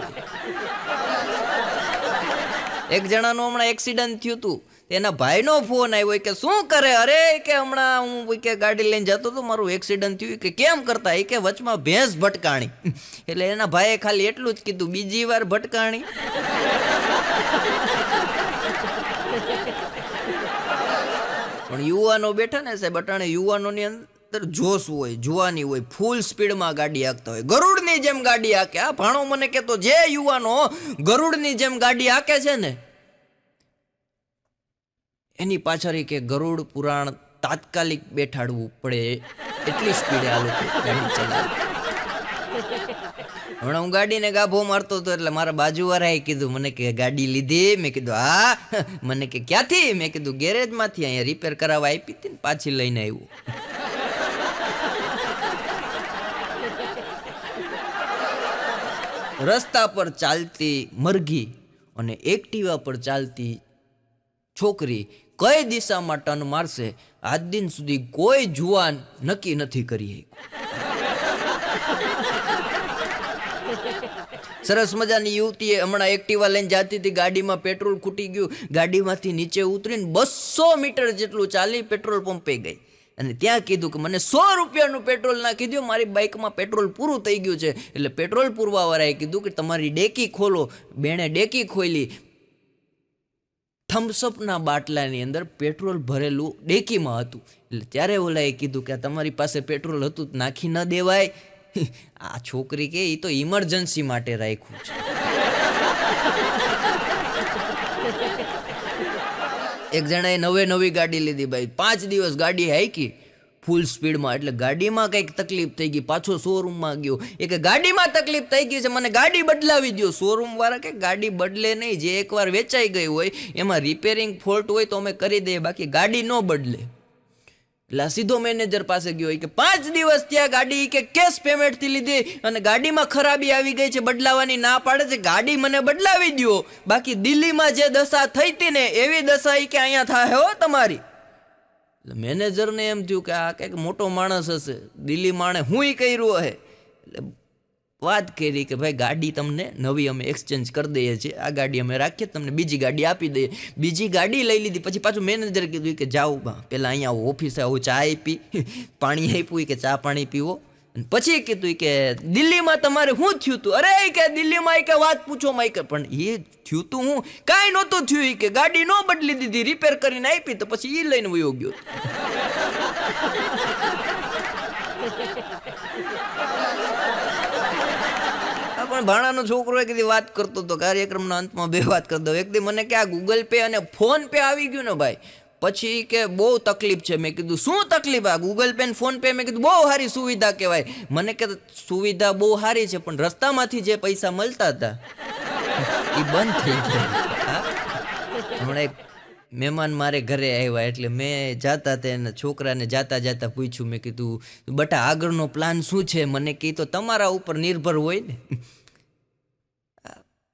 એક જણાનું હમણાં એક્સિડન્ટ થયું હતું, એના ભાઈનો ફોન આવ્યો કે શું કરે? અરે કે હમણાં હું કે ગાડી લઈને જતો હતો, મારું એક્સિડન્ટ થયું. કે કેમ કરતા? એ કે વચમાં ભેંસ ભટકાણી. એટલે એના ભાઈએ ખાલી એટલું જ કીધું, બીજી વાર ભટકાણી. પણ યુવાનો બેઠા ને સાહેબ, અટાણે યુવાનોની અંદર જોશ હોય, જુવાની હોય, ફૂલ સ્પીડમાં ગાડી હાંકતા હોય, ગરુડની જેમ ગાડી હાંકે. આ ભાણો મને કહેતો, જે યુવાનો ગરુડની જેમ ગાડી હાંકે છે ને એની પાછળ કે ગરુડ પુરાણ તાત્કાલિક બેઠાડવું પડે, એટલી સ્પીડે આ લોકો ગાડી ચલાવે. હમણાં હું ગાડીને ગાભો મારતો હતો એટલે મારા બાજુવાળાએ કીધું મને કે ગાડી લીધી? મેં કીધું હા. મને કે ક્યાંથી? મેં કીધું ગેરેજમાંથી, અહીંયા રિપેર કરાવવા આપી હતી ને પાછી લઈને આવ્યું. રસ્તા પર ચાલતી મરઘી અને એક્ટિવા પર ચાલતી છોકરી કઈ દિશામાં ટર્ન મારશે આજ દિન સુધી કોઈ જુવાન નક્કી નથી કરી. સરસ મજાની યુવતીએ હમણાં એક્ટિવા લઈને જતી હતી, ગાડીમાં પેટ્રોલ ખૂટી ગયું, ગાડીમાંથી નીચે ઉતરીને 200 મીટર જેટલું ચાલી પેટ્રોલ પંપે ગઈ અને ત્યાં કીધું કે મને 100 રૂપિયાનું પેટ્રોલ નાખી દો, મારી બાઇકમાં પેટ્રોલ પૂરું થઈ ગયું છે. એટલે પેટ્રોલ પૂરવાવાળાએ કીધું કે તમારી ડેકી ખોલો. બેણે ડેકી ખોલી, થમ્સઅપના બાટલાની અંદર પેટ્રોલ ભરેલું ડેકીમાં હતું. એટલે ત્યારે ઓલાએ કીધું કે તમારી પાસે પેટ્રોલ હતું નાખી ન દેવાય. આ છોકરી કે એ તો ઇમરજન્સી માટે રાખ્યું છે. એક જણાએ નવી ગાડી લીધી ભાઈ, 5 દિવસ ગાડી હાંકી ફૂલ સ્પીડમાં. એટલે ગાડીમાં કંઈક તકલીફ થઈ ગઈ, પાછો શોરૂમમાં ગયો. એ કે ગાડીમાં તકલીફ થઈ ગઈ છે, મને ગાડી બદલાવી દો. શોરૂમ વાળા કે ગાડી બદલે નહીં, જે એકવાર વેચાઈ ગઈ હોય એમાં રિપેરિંગ ફોલ્ટ હોય તો અમે કરી દઈએ, બાકી ગાડી ન બદલે. એટલે સીધો મેનેજર પાસે ગયો કે 5 દિવસ ત્યાં ગાડી કે કેશ પેમેન્ટથી લીધી અને ગાડીમાં ખરાબી આવી ગઈ છે, બદલાવાની ના પાડે છે, ગાડી મને બદલાવી દો, બાકી દિલ્હીમાં જે દશા થઈ હતી ને એવી દશા કે અહીંયા થાય હો તમારી. એટલે મેનેજરને એમ થયું કે આ કંઈક મોટો માણસ હશે, દિલ્હી માણે હું કર્યું હે. એટલે વાત કરી કે ભાઈ ગાડી તમને નવી અમે એક્સચેન્જ કરી દઈએ છીએ, આ ગાડી અમે રાખીએ, તમને બીજી ગાડી આપી દઈએ. બીજી ગાડી લઈ લીધી. પછી પાછું મેનેજરે કીધું કે જાઓ પહેલાં અહીંયા આવો, ઓફિસે આવો, ચા આપી, પાણી આપ્યું કે ચા પાણી પીવો. પછી કીધું કે દિલ્હીમાં તમારે શું થયું હતું? અરે કે દિલ્હીમાં કે વાત પૂછો માં કે પણ એ થયું તું હું કાંઈ નહોતું થયું કે ગાડી ન બદલી દીધી, રિપેર કરીને આપી તો પછી એ લઈને વયો ગયો. પણ ભાણાનો છોકરો એક દી વાત કરતો હતો, કાર્યક્રમના અંતમાં બે વાત કરી દઉં. એક દી મને કે આ ગૂગલ પે અને ફોન પે આવી ગયું ને ભાઈ, પછી કે બહુ તકલીફ છે. મેં કીધું શું તકલીફ? આ ગૂગલ પે ને ફોન પે. મેં કીધું બહુ સારી સુવિધા કહેવાય. મને કે સુવિધા બહુ સારી છે, પણ રસ્તામાંથી જે પૈસા મળતા હતા એ બંધ થઈ ગયા. હમણાં એક મહેમાન મારે ઘરે આવ્યા, એટલે મેં જાતા હતા એના છોકરાને જાતા જાતા પૂછ્યું. મેં કીધું બટા આગળનો પ્લાન શું છે? મને કહી તો તમારા ઉપર નિર્ભર હોય ને.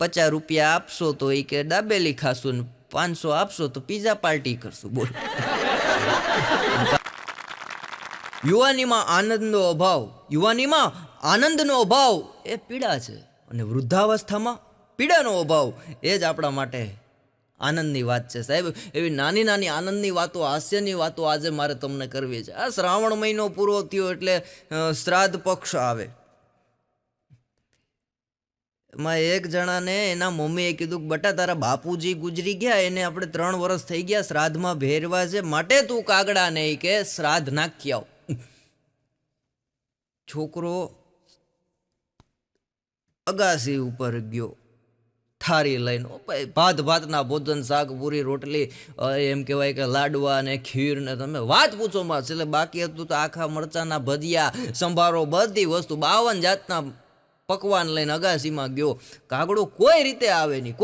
50 રૂપિયા આપશો તો એ કે દાબેલી ખાશું, ને 500 આપશો તો પીઝા પાર્ટી કરશું. બોલ. યુવાનીમાં આનંદનો અભાવ એ પીડા છે, અને વૃદ્ધાવસ્થામાં પીડાનો અભાવ એ જ આપણા માટે આનંદની વાત છે. સાહેબ, એવી નાની નાની આનંદની વાતો, હાસ્યની વાતો આજે મારે તમને કરવી છે. આ શ્રાવણ મહિનો પૂરો થયો એટલે શ્રાદ્ધ પક્ષ આવે. એમાં એક જણાને એના મમ્મીએ કીધું કે બટા તારા બાપુજી ગુજરી ગયા, એને આપણે 3 વર્ષ થઈ ગયા શ્રાદ્ધમાં ભેરવા છે, માટે તું કાગડા નહીં કે શ્રાદ્ધ નાખી આવ. છોકરો અગાસી ઉપર ગયો થારી લઈને, ભાતના ભોજન, શાક, પૂરી, રોટલી, એમ કહેવાય કે લાડવા ને ખીર ને તમે વાત પૂછો માં. એટલે બાકી હતું તો આખા મરચાના ભજીયા, સંભારો, બધી વસ્તુ 52 જાતના પકવાન લઈને અગાસીમાં ગયો. કાગડો કોઈ રીતે આવે નહીં.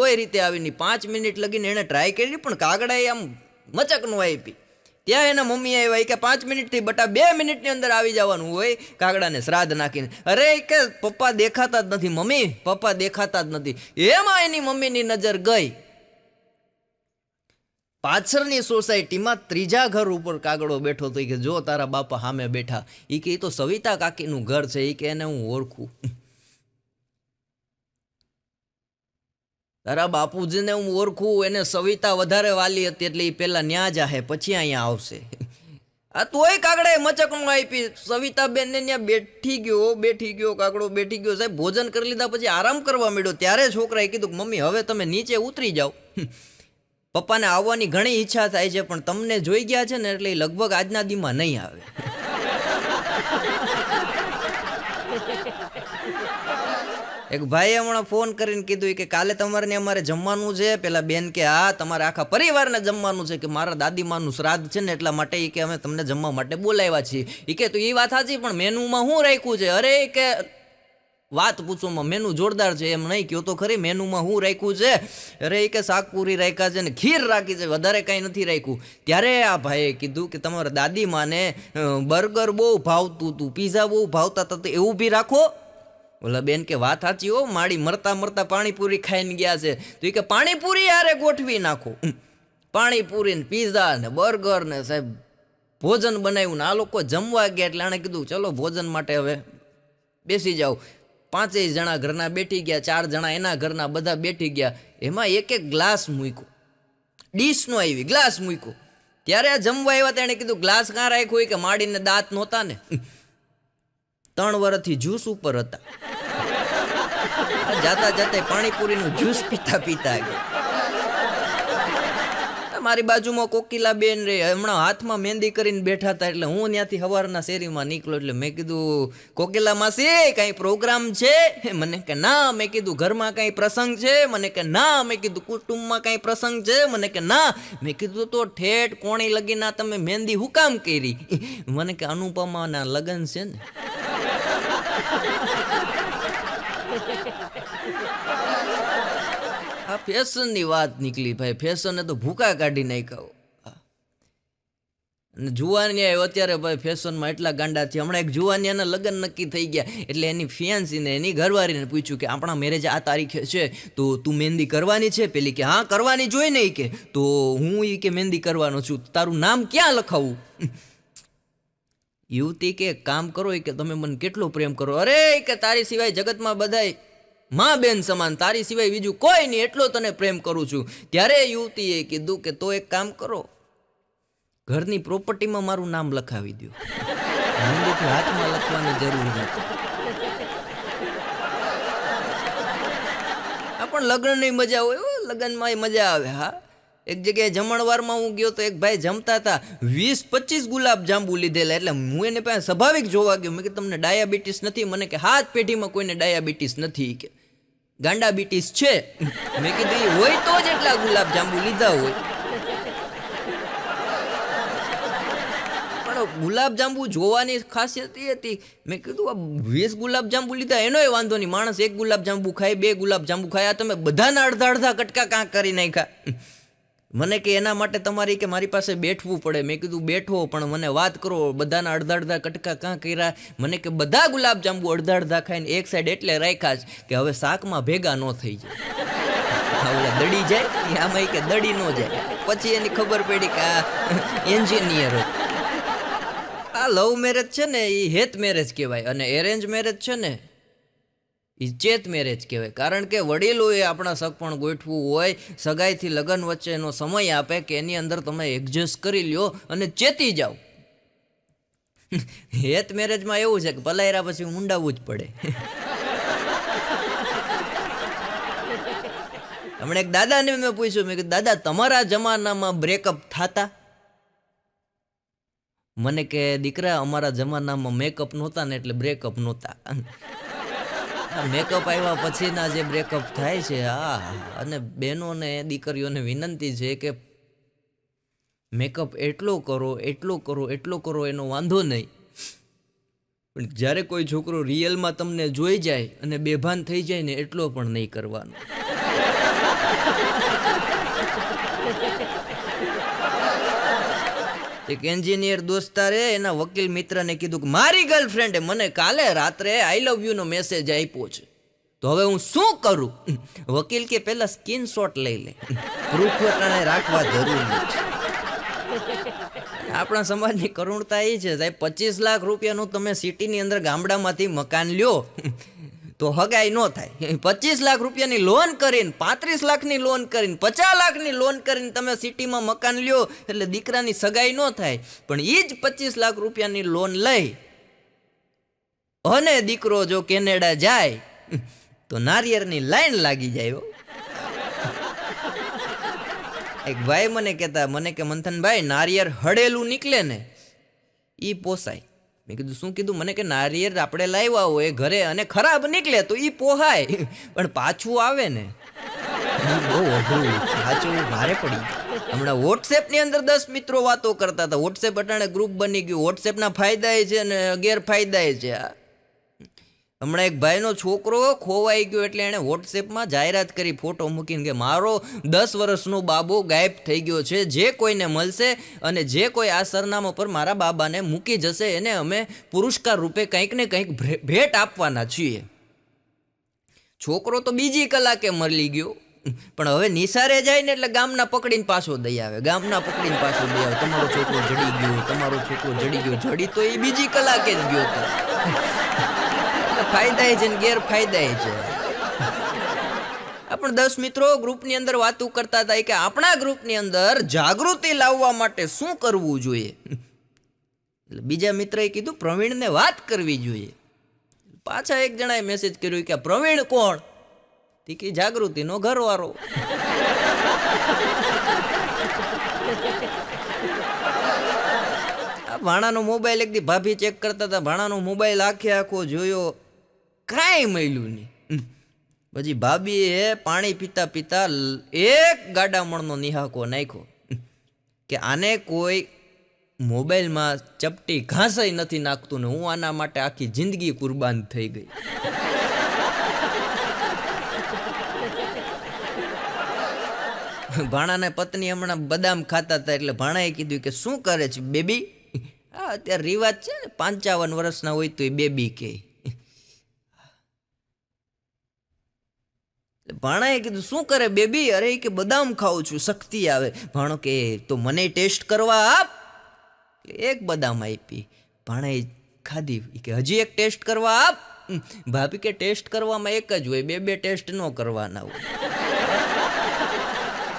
5 મિનિટ લગીને એણે ટ્રાય કરી, પણ કાગડાએ આમ મચક નો આપી. ત્યાં એના મમ્મી આવ્યા કે 5 મિનિટથી બટા 2 મિનિટની અંદર આવી જવાનું હોય કાગડાને શ્રાદ્ધ નાખીને. અરે કે પપ્પા દેખાતા જ નથી, મમ્મી પપ્પા દેખાતા જ નથી. એમાં એની મમ્મીની નજર ગઈ પાછળની સોસાયટીમાં 3જા ઘર ઉપર કાગડો બેઠો હતો. કે જો તારા બાપા સામે બેઠા. એ કે તો સવિતા કાકીનું ઘર છે, એ કે એને હું ઓળખું. તારા બાપુજીને હું ઓળખું, એને સવિતા વધારે વાલી હતી એટલે એ પેલા ન્યા જાહે, પછી અહીંયા આવશે. આ તોય કાગડાએ મચક નો આપી. સવિતા બેન ને ત્યાં બેઠી ગયો કાગડો બેઠી ગયો. સાહેબ, ભોજન કરી લીધા પછી આરામ કરવા માંડ્યો. ત્યારે છોકરાએ કીધું કે મમ્મી હવે તમે નીચે ઉતરી જાઓ. પપ્પાને આવવાની ઘણી ઈચ્છા થાય છે, પણ તમને જોઈ ગયા છે ને એટલે લગભગ આજના દીમાં નહીં આવે. એક ભાઈએ હમણાં ફોન કરીને કીધું કે કાલે તમારે ને અમારે જમવાનું છે. પેલા બેન કે હા, તમારે આખા પરિવારને જમવાનું છે, કે મારા દાદીમાનું શ્રાદ્ધ છે ને એટલા માટે એ કે અમે તમને જમવા માટે બોલાવ્યા છીએ. એ કે તો એ વાત સાચી, પણ મેનુમાં શું રાખ્યું છે? અરે કે વાત પૂછોમાં મેનુ જોરદાર છે, એમ નહીં કહો તો ખરી. મેનુમાં શું રાખ્યું છે? અરે કે શાકપુરી રાખ્યા છે ને ખીર રાખી છે, વધારે કાંઈ નથી રાખ્યું. ત્યારે આ ભાઈએ કીધું કે તમારા દાદીમાને બર્ગર બહુ ભાવતું હતું, પીઝા બહુ ભાવતા હતા, તો એવું બી રાખો. ઓલા બેન કે વાત સાચી હો, માડી મરતા પાણીપુરી ખાઈને ગયા છે, તો એ કે પાણીપુરી યારે ગોઠવી નાખો. પાણીપુરી ને પીઝા ને બર્ગર ને સાહેબ ભોજન બનાવ્યું ને આ લોકો જમવા ગયા. એટલે આણે કીધું ચલો ભોજન માટે હવે બેસી જાઓ. 5 જણા ઘરના બેઠી ગયા, 4 જણા એના ઘરના બધા બેઠી ગયા. એમાં એક ગ્લાસ મૂક્યો, ડીશ નો આવી ગ્લાસ મૂક્યો. ત્યારે આ જમવા આવ્યા તેણે કીધું ગ્લાસ કાં રાખ્યો? કે માડીને દાંત નહોતા ને, 3 વર્ષથી જ્યુસ ઉપર હતા. જાતા પાણીપુરીનું જ્યુસ પીતા ગયા. મારી બાજુમાં કોકિલા બેન રે, હમણાં હાથમાં મહેંદી કરીને બેઠા હતા. એટલે હું ત્યાંથી સવારના શેરીમાં નીકળ્યો. એટલે મેં કીધું કોકિલા માસી કાંઈ પ્રોગ્રામ છે? મને કે ના. મેં કીધું ઘરમાં કાંઈ પ્રસંગ છે? મને કે ના. મેં કીધું કુટુંબમાં કાંઈ પ્રસંગ છે? મને કે ના. મેં કીધું તો ઠેઠ કોણી લગીના તમે મહેંદી હું કામ કરી? મને કે અનુપમાના લગ્ન છે ને. આ ફેશનની વાત નીકળી ભાઈ. ફેશને તો ભૂકા કાઢી નાખ્યા. અને જુવાનિયા અત્યારે ભાઈ ફેશનમાં એટલા ગાંડા છે. હમણાં એક જુવાનિયાના લગ્ન નક્કી થઈ ગયા, એટલે એની ફિયાન્સીને એની ઘરવાળીને પૂછ્યું કે આપણા મેરેજ આ તારીખે છે, તો તું મહેંદી કરવાની છે? પેલી કે હા કરવાની જોઈ ને. કે તો હું એ કે મહેંદી કરવાનો છું, તારું નામ ક્યાં લખાવું? યુવતી કે કામ કરો કે તમે મને કેટલો પ્રેમ કરો. અરે કે તારી સિવાય જગતમાં બધાય માં બેન સમાન, તારી સિવાય બીજું કોઈ નહીં, એટલો તને પ્રેમ કરું છું. ત્યારે યુવતીએ કીધું કે તો એક કામ કરો, ઘરની પ્રોપર્ટીમાં મારું નામ લખાવી દો, મહેંદીથી હાથમાં લખવાની જરૂર નથી. આ પણ લગ્નની મજા હોય, લગ્નમાં મજા આવે. હા, એક જગ્યાએ જમણવારમાં હું ગયો તો એક ભાઈ જમતા હતા, 20-25 ગુલાબ જાંબુ લીધેલા. એટલે હું એને પાસે સ્વાભાવિક જોવા ગયો. મેં કે તમને ડાયાબિટીસ નથી? મને કે હાથ પેઢીમાં કોઈને ડાયાબિટીસ નથી, કે ગાંડાબિટીસ છે. મેં કીધું હોય તો જ એટલા ગુલાબ જાંબુ લીધા હોય. પણ ગુલાબજાંબુ જોવાની ખાસિયત એ હતી, મેં કીધું આ 20 ગુલાબજાંબુ લીધા એનોય વાંધો નહીં, માણસ 1 ગુલાબજાંબુ ખાય, 2 ગુલાબજાંબુ ખાય, આ તમે બધાના અડધા અડધા કટકા કાંક કરી નાખ્યા. મને કે એના માટે તમારી કે મારી પાસે બેઠવું પડે. મેં કીધું બેઠો, પણ મને વાત કરો, બધાના અડધા અડધા કટકા કાં કર્યા? મને કે બધા ગુલાબજાંબુ અડધા અડધા ખાઈને એક સાઈડ એટલે રાખ્યા છે કે હવે શાકમાં ભેગા ન થઈ જાય, ઓલા દડી જાય આમાં કે દડી ન જાય. પછી એની ખબર પડી કે આ એન્જિનિયર હતો. આ લવ મેરેજ છે ને એ હેત મેરેજ કહેવાય, અને એરેન્જ મેરેજ છે ને એ ચેત મેરેજ કહેવાય. કારણ કે વડીલોએ આપણા સગપણ ગોઠવું હોય, સગાઈથી લગ્ન વચ્ચેનો સમય આપે કે એની અંદર તમે એડજસ્ટ કરી લ્યો અને ચેતી જાઓ. હેત મેરેજમાં એવું છે કે પલાયરા પછી ઊંડાવવું જ પડે. હમણાં એક દાદાને મેં પૂછ્યું, મેં કીધું દાદા તમારા જમાનામાં બ્રેકઅપ થતા? મને કે દીકરા અમારા જમાનામાં મેકઅપ નહોતા ને એટલે બ્રેકઅપ નહોતા. મેકઅપ આવ્યા પછીના જે બ્રેકઅપ થાય છે, અને બહેનોને દીકરીઓને વિનંતી છે કે મેકઅપ એટલો કરો એટલો કરો એટલો કરો, એનો વાંધો નહીં, પણ જ્યારે કોઈ છોકરો રિયલમાં તમને જોઈ જાય અને બેભાન થઈ જાય ને એટલો પણ નહીં કરવાનો. એક એન્જિનિયર દોસ્તારે એના વકીલ મિત્રને કીધું કે મારી ગર્લફ્રેન્ડે મને કાલે રાત્રે આઈ લવ યુ નો મેસેજ આપ્યો છે, તો હવે હું શું કરું? વકીલ કે પહેલા સ્ક્રીનશોટ લઈ લે, પ્રૂફ રાખવા જરૂરી છે. આપણા સમાજની કરુણતા એ છે સાહેબ, 25 લાખ રૂપિયાનું તમે સિટીની અંદર ગામડામાંથી મકાન લ્યો તો હગાઈ ન થાય. 25 લાખ રૂપિયાની લોન કરીને, 35 લાખની લોન કરીને, 50 લાખની લોન કરીને તમે સિટીમાં મકાન લ્યો એટલે દીકરાની સગાઈ ન થાય. પણ એ જ 25 લાખ રૂપિયાની લોન લઈ અને દીકરો જો કેનેડા જાય તો નારિયેળની લાઈન લાગી જાય. એક ભાઈ મને કહેતા, મને કે મંથનભાઈ નારિયેળ હળેલું નીકળે ને એ પોસાય. મેં કીધું શું કીધું? મને કે નારિયેળ આપણે લાવ્યા હોય ઘરે અને ખરાબ નીકળે તો એ પોહાય, પણ પાછું આવે ને બહુ અઘરું, પાછું ભારે પડી. હમણાં વોટ્સએપની અંદર 10 મિત્રો વાતો કરતા હતા. વોટ્સએપ અટાણે ગ્રુપ બની ગયું. વોટ્સએપના ફાયદા છે અને ગેરફાયદા છે. હમણાં એક ભાઈનો છોકરો ખોવાઈ ગયો એટલે એણે વોટ્સએપમાં જાહેરાત કરી, ફોટો મૂકીને કે મારો 10 વર્ષનો બાબો ગાયબ થઈ ગયો છે, જે કોઈને મળશે અને જે કોઈ આ સરનામા પર મારા બાબાને મૂકી જશે એને અમે પુરસ્કાર રૂપે કંઈક ને કંઈક ભેટ આપવાના છીએ. છોકરો તો બીજી કલાકે મળી ગયો, પણ હવે નિસારે જાય ને એટલે ગામના પકડીને પાછો દઈ આવે, ગામના પકડીને પાછો દઈ આવે, તમારો છોકરો જડી ગયો, તમારો છોકરો જડી ગયો. જડી તો એ બીજી કલાકે જ ગયો હતો. ફાયદા છે ને ગેરફાયદા છે. આપણે 10 મિત્રો ગ્રુપની અંદર વાતો કરતા હતા કે આપણા ગ્રુપની અંદર જાગૃતિ લાવવા માટે શું કરવું જોઈએ. એટલે બીજા મિત્રએ કીધું પ્રવીણને વાત કરવી જોઈએ. પાછા એક જણાએ મેસેજ કર્યો કે પ્રવીણ કોણ? કે જાગૃતિનો ઘરવાળો. ભાણાનો મોબાઈલ એક દી ભાભી ચેક કરતા હતા, ભાણાનો મોબાઈલ આખો જોયો, કાંઈ મળ્યું નહીં. પછી ભાભીએ પાણી પીતા પીતા એક ગાડામણનો નિહાકો નાખ્યો કે આને કોઈ મોબાઈલમાં ચપટી ઘાસય નથી નાખતું ને હું આના માટે આખી જિંદગી કુરબાન થઈ ગઈ. ભાણાને પત્ની હમણાં બદામ ખાતા હતા એટલે ભાણાએ કીધું કે શું કરે છે બેબી? હા અત્યારે રિવાજ છે ને 55 વર્ષના હોય તો એ બેબી કે. ભાણાએ કીધું શું કરે બેબી? અરે કે બદામ ખાઉં છું, શક્તિ આવે. ભાણો કે તો મને ટેસ્ટ કરવા આપ. એક બદામ આપી, ભાણાએ ખાધી. કે હજી એક ટેસ્ટ કરવા આપ. ભાભી કે ટેસ્ટ કરવામાં એક જ હોય, બે ટેસ્ટ ન કરવાના હોય.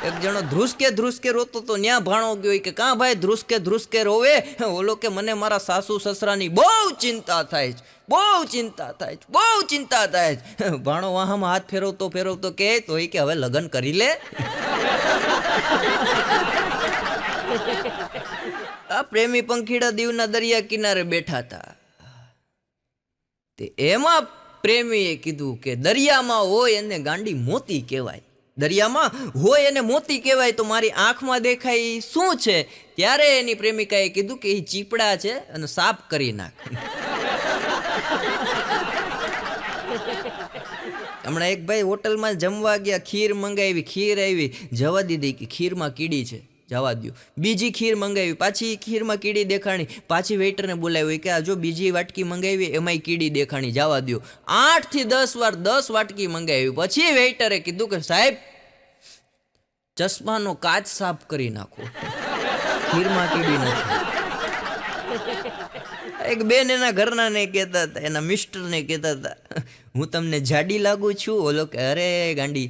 એક જણો ધ્રુસકે રોતો તો ન્યા ભાણો ગયો કે કાં ભાઈ ધ્રુસકે રોવે? ઓલો કે મને મારા સાસુ સસરાની બહુ ચિંતા થાય છે, બહુ ચિંતા થાય છે, બહુ ચિંતા થાય છે. ભાણો વાહામાં હાથ ફેરવતો કે તો એ કે હવે લગ્ન કરી લે. આ પ્રેમી પંખીડા દીવના દરિયા કિનારે બેઠા હતા. તે એમાં પ્રેમીએ કીધું કે દરિયામાં હોય એને ગાંડી મોતી કહેવાય, દરિયામાં હોય એને મોતી કહેવાય તો મારી આંખમાં દેખાય ઈ શું છે? ત્યારે એની પ્રેમિકાએ કીધું કે એ ચીપડા છે અને સાફ કરી નાખ. હમણાં એક ભાઈ હોટલમાં જમવા ગયા, ખીર મંગાવી, ખીર આવી, જવા દીધી કે ખીરમાં કીડી છે, જવા દો. બીજી ખીર મંગાવી, પાછી ખીરમાં કીડી દેખાણી, પાછી વેઇટરને બોલાવ્યો કે આ જો બીજી વાટકી મંગાવી એમાંય કીડી દેખાણી, જવા દો. 8 થી 10 વાર 10 વાટકી મંગાવી. પછી વેઇટરે કીધું કે સાહેબ ચશ્માનો કાચ સાફ કરી નાખો, ખીરમાં કીડી નથી. એક બેન એના ઘરના ને કહેતા હતા, એના મિસ્ટર ને કહેતા હતા, હું તમને જાડી લાગુ છું? ઓલો કે અરે ગાંડી,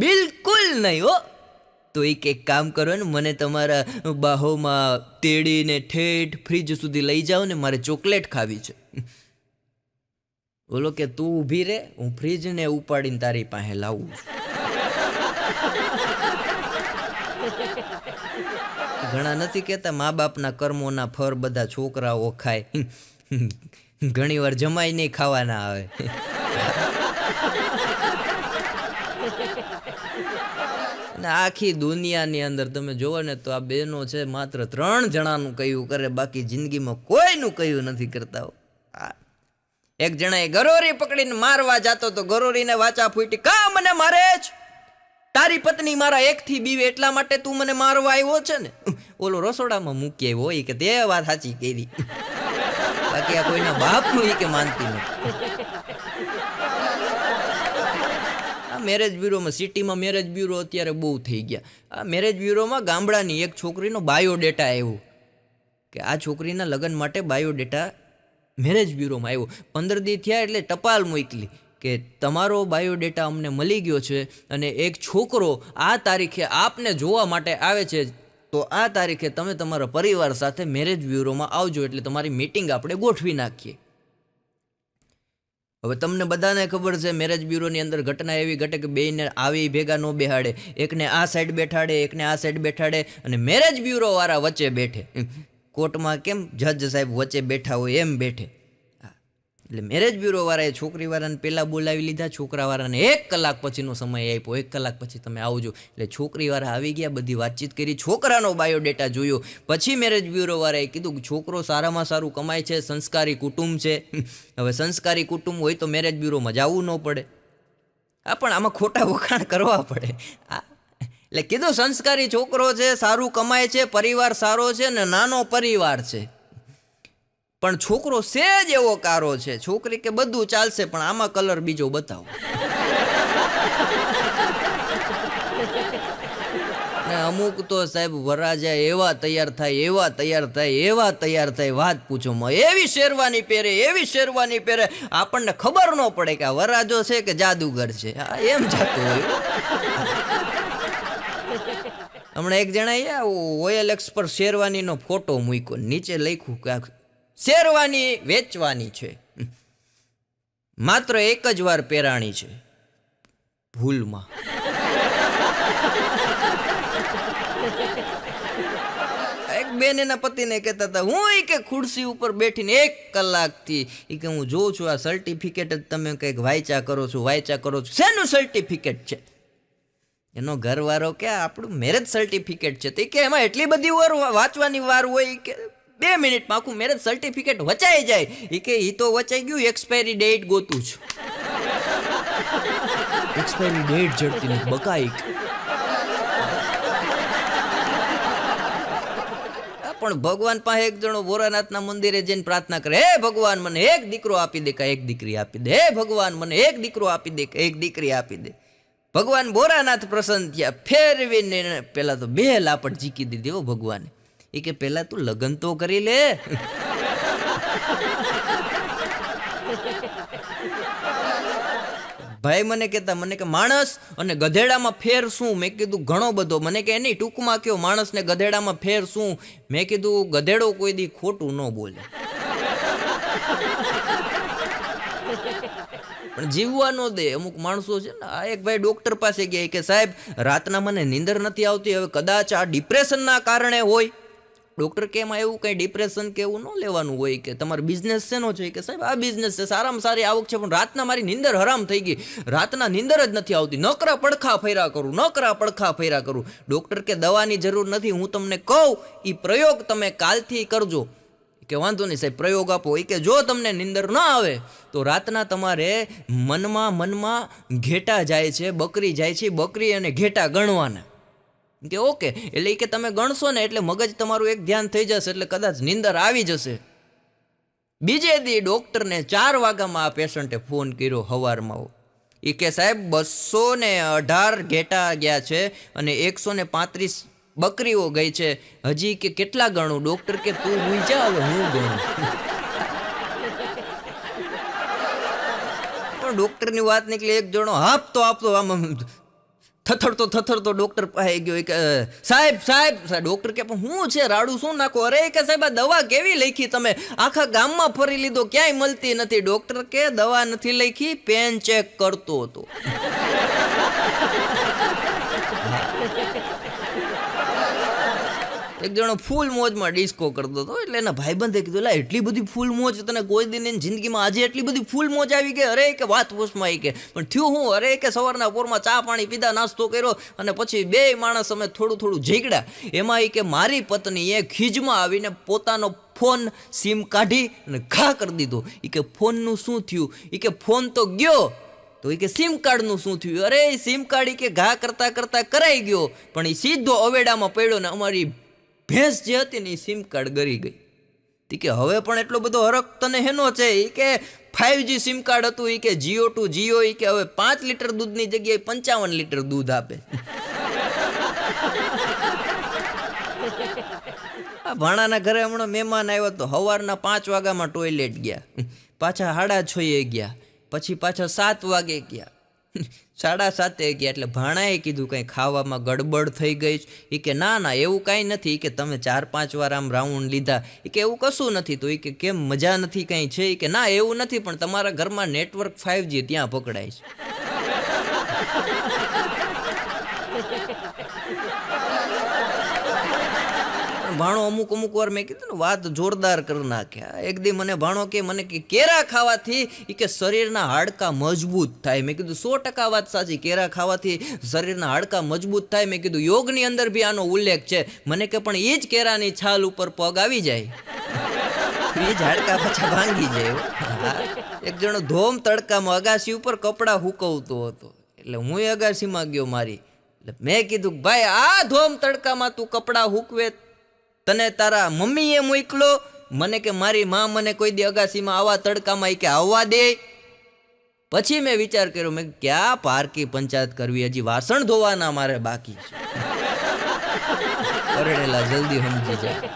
બિલકુલ નહીં હો. તો એક કામ કરો ને, મને તમારા બાહોમાં તેડીને ઠેઠ ફ્રીજ સુધી લઈ જાઓ ને, મારે ચોકલેટ ખાવી છે. ઓલો કે તું ઊભી રે, હું ફ્રીજને ઉપાડીને તારી પાસે લાવું. ઘણા નથી કહેતા મા બાપના કર્મોના ફળ બધા છોકરાઓ ખાય. ઘણી વાર જમાઈ નહીં ખાવાના આવે. અને આખી દુનિયાની અંદર તમે જોવો ને તો આ બહેનો છે માત્ર 3 જણાનું કયું કરે, બાકી જિંદગીમાં કોઈનું કયું નથી કરતા. એક જણાએ ગરોરી પકડીને મારવા જતો તો ગરોરીને વાચા ફૂટી, કા મને મારે જ? તારી પત્ની મારા 1 થી બીવે એટલા માટે તું મને મારવા આવ્યો છે ને? ઓલો રસોડામાં મૂકી આવ્યો હોય કે તે વાત સાચી કરી, બાકી આ કોઈના બાપનું ઈ કે માનતી નથી. આ મેરેજ બ્યુરોમાં, સિટીમાં મેરેજ બ્યુરો અત્યારે બહુ થઈ ગયા. આ મેરેજ બ્યુરોમાં ગામડાની એક છોકરીનો બાયોડેટા આવ્યો કે આ છોકરીના લગ્ન માટે બાયોડેટા મેરેજ બ્યુરોમાં આવ્યો. 15 દી થયા એટલે ટપાલ મોકલી કે તમારો બાયોડેટા અમને મળી ગયો છે અને એક છોકરો આ તારીખે આપને જોવા માટે આવે છે, તો આ તારીખે તમે તમારા પરિવાર સાથે મેરેજ બ્યુરોમાં આવજો, એટલે તમારી મીટિંગ આપણે ગોઠવી નાખીએ. હવે તમને બધાને ખબર છે મેરેજ બ્યુરોની અંદર ઘટના એવી ઘટે કે બેયને આવી ભેગા ન બેહાડે, એકને આ સાઈડ બેઠાડે, એકને આ સાઈડ બેઠાડે, અને મેરેજ બ્યુરો વાળા વચ્ચે બેઠે. કોર્ટમાં કેમ જજ સાહેબ વચ્ચે બેઠા હોય એમ બેઠે. એટલે મેરેજ બ્યુરો વાળાએ છોકરી વાળાને પહેલાં બોલાવી લીધા, છોકરા વાળાને 1 કલાક પછીનો સમય આપ્યો, 1 કલાક પછી તમે આવજો. એટલે છોકરી વાળા આવી ગયા, બધી વાતચીત કરી, છોકરાનો બાયોડેટા જોયો. પછી મેરેજ બ્યુરો વાળાએ કીધું કે છોકરો સારામાં સારું કમાય છે, સંસ્કારી કુટુંબ છે. હવે સંસ્કારી કુટુંબ હોય તો મેરેજ બ્યુરોમાં જવું ન પડે. હા, પણ આમાં ખોટા વખાણ કરવા પડે. એટલે કીધું સંસ્કારી છોકરો છે, સારું કમાય છે, પરિવાર સારો છે ને નાનો પરિવાર છે, પણ છોકરો સેજ એવો કારો છે. છોકરી કે બધું ચાલશે પણ આમાં કલર બીજો બતાવો. ને અમુક તો સાહેબ વરાજા એવા તૈયાર થાય, એવા તૈયાર થાય, એવા તૈયાર થાય, વાત પૂછો માં. એવી શેરવાની પહેરે, એવી શેરવાની પહેરે, આપણને ખબર ન પડે કે આ વરાજો છે કે જાદુગર છે. એમ જાતું હોય. હમણાં એક જણાએ OLX પર શેરવાનીનો ફોટો મૂક્યો, નીચે લખ્યું કે શેરવાની વેચવાની છે, માત્ર 1 જ વાર પહેરાણી છે, ભૂલમાં. એક બેન એના પતિને કહેતા હતા, હું કે ખુરશી ઉપર બેઠીને 1 કલાકથી કે હું જોઉં છું આ સર્ટિફિકેટ જ તમે કંઈક વાંચા કરો છો, વાંચા કરો છો. શેનું સર્ટિફિકેટ છે? એનો ઘરવાળો કે આપણું મેરેજ સર્ટિફિકેટ છે. તો કે એમાં એટલી બધી વાર વાંચવાની વાર હોય કે 2 મિનિટમાં આખું મેરેજ સર્ટિફિકેટ વચાઈ જાય. એ કે એ તો વચાઈ ગયું, એક્સપાયરી ડેટ ગોતું છું. એક્સપાયરી ડેટ જડતી નથી બકાઈ. પણ ભગવાન પાસે એક જણો ભોળાનાથના મંદિરે જઈને પ્રાર્થના કરે, હે ભગવાન મને 1 દીકરો આપી દે, કા 1 દીકરી આપી દે. હે ભગવાન મને 1 દીકરો આપી દે, 1 દીકરી આપી દે. ભગવાન ભોળાનાથ પ્રસન્ન થયા, ફેરવીને પેલા તો 2 લાપટ જીકી દીધી હો ભગવાને. એ કે પેલા તું લગ્ન તો કરી લે. ભાઈ મને કહેતા, મને કે માણસ અને ગધેડામાં ફેર શું? મેં કીધું ઘણો બધો. મને કે એની ટૂંકમાં કયો માણસ ને ગધેડામાં ફેર શું? મેં કીધું ગધેડો કોઈ દી ખોટું ન બોલે, પણ જીવવા ન દે. અમુક માણસો છે ને, આ એક ભાઈ ડોક્ટર પાસે ગયા કે સાહેબ રાતના મને નીંદર નથી આવતી, હવે કદાચ આ ડિપ્રેશનના કારણે હોય. ડૉક્ટર કે એમાં એવું કંઈ ડિપ્રેશન કે એવું ન લેવાનું હોય કે તમારો બિઝનેસ શેનો છે કે સાહેબ આ બિઝનેસ છે, સારામાં સારી આવક છે, પણ રાતના મારી નીંદર હરામ થઈ ગઈ, રાતના નીંદર જ નથી આવતી, નકરા પડખા ફર્યા કરું. ડૉક્ટર કે દવાની જરૂર નથી, હું તમને કહું એ પ્રયોગ તમે કાલથી કરજો. કે વાંધો નહીં સાહેબ, પ્રયોગ આપો. એ કે જો તમને નીંદર ન આવે તો રાતના તમારે મનમાં ઘેટા જાય છે, બકરી જાય છે, બકરી અને ઘેટા ગણવાના. કે ઓકે, એટલે એ કે તમે ગણશો ને એટલે મગજ તમારું એક ધ્યાન થઈ જશે, એટલે કદાચ નીંદર આવી જશે. બીજે દી ડૉક્ટરને 4 વાગ્યામાં આ પેશન્ટે ફોન કર્યો સવારમાં. એ કે સાહેબ 218 ઘેટા ગયા છે અને 135 બકરીઓ ગઈ છે, હજી કે કેટલા ગણું? ડૉક્ટર કે તું હુઈ જા, હવે હું ગણું. પણ ડૉક્ટરની વાત નીકળી, એક જણો આપતો આમ થથડતો ડૉક્ટર પાસે ગયો. કે સાહેબ ડૉક્ટર કે પણ હું છે, રાડું શું નાખો? અરે કે સાહેબ આ દવા કેવી લખી તમે? આખા ગામમાં ફરી લીધો, ક્યાંય મળતી નથી. ડૉક્ટર કે દવા નથી લખી, પેન ચેક કરતો હતો. એક જણો ફૂલ મોજમાં ડિસ્કો કરતો હતો, એટલે એના ભાઈબંધે કીધું, લા એટલી બધી ફૂલ મોજ તને કોઈ દિન એની જિંદગીમાં આજે એટલી બધી ફૂલ મોજ આવી ગઈ? અરે કે વાત પૂછમાં. આવી કે પણ થયું હું? અરે કે સવારના પોરમાં ચા પાણી પીધા, નાસ્તો કર્યો અને પછી 2 માણસ અમે થોડું ઝીગડા. એમાં કે મારી પત્નીએ ખીજમાં આવીને પોતાનો ફોન સિમ કાઢી અને ઘા કરી દીધો. એ કે ફોનનું શું થયું? એ કે ફોન તો ગયો, તો એ કે સિમ કાર્ડનું શું થયું? અરે સિમ કાર્ડ કે ઘા કરતા કરાઈ ગયો, પણ એ સીધો અવેડામાં પડ્યો ને અમારી ભેંસ જે હતી ને એ સિમ કાર્ડ ગરી ગઈ. તી કે હવે પણ એટલો બધો હરખ તને હેનો છે? એ કે 5G સિમ કાર્ડ હતું. એ કે જીઓ ટુ જીઓ. એ કે હવે 5 લીટર દૂધની જગ્યાએ 55 લીટર દૂધ આપે. આ ભાણાના ઘરે હમણાં મહેમાન આવ્યો તો સવારના 5 વાગ્યામાં ટોયલેટ ગયા, પાછા 6:30 ગયા, પછી પાછા 7 વાગે ગયા, 7:30 ગયા. એટલે ભાણાએ કીધું કંઈ ખાવામાં ગડબડ થઈ ગઈ? એ કે ના એવું કાંઈ નથી. કે તમે 4-5 વાર આમ રાઉન્ડ લીધા. એ કે એવું કશું નથી. તો એ કે કેમ મજા નથી કંઈ છે? એ કે ના એવું નથી, પણ તમારા ઘરમાં નેટવર્ક 5G ત્યાં પકડાય છે. ભાણો અમુક વાર મેં કીધું ને વાત જોરદાર કરી નાખ્યા. એક દી મને ભાણો કે મને કે કેરા ખાવાથી એ કે શરીરના હાડકાં મજબૂત થાય. મેં કીધું 100% વાત સાચી, કેરા ખાવાથી શરીરના હાડકાં મજબૂત થાય. મેં કીધું યોગની અંદર બી આનો ઉલ્લેખ છે. મને કે પણ એ જ કેરાની છાલ ઉપર પગ આવી જાય, એ જ હાડકાં પાછા ભાંગી જાય. એક જણો ધોમ તડકામાં અગાસી ઉપર કપડાં હુકવતો હતો, એટલે હું અગાસીમાં ગયો મારી. એટલે મેં કીધું ભાઈ આ ધોમ તડકામાં તું કપડાં હુકવે, તને તારા મમ્મીએ મોકલો? મને કે મારી માં મને કોઈ દી અગાસીમાં આવા તડકામાં કે આવવા દે? પછી મેં વિચાર કર્યો, મેં ક્યાં પારકી પંચાયત કરવી, હજી વાસણ ધોવાના મારે બાકી છે. પરણેલા જલ્દી સમજી જાય.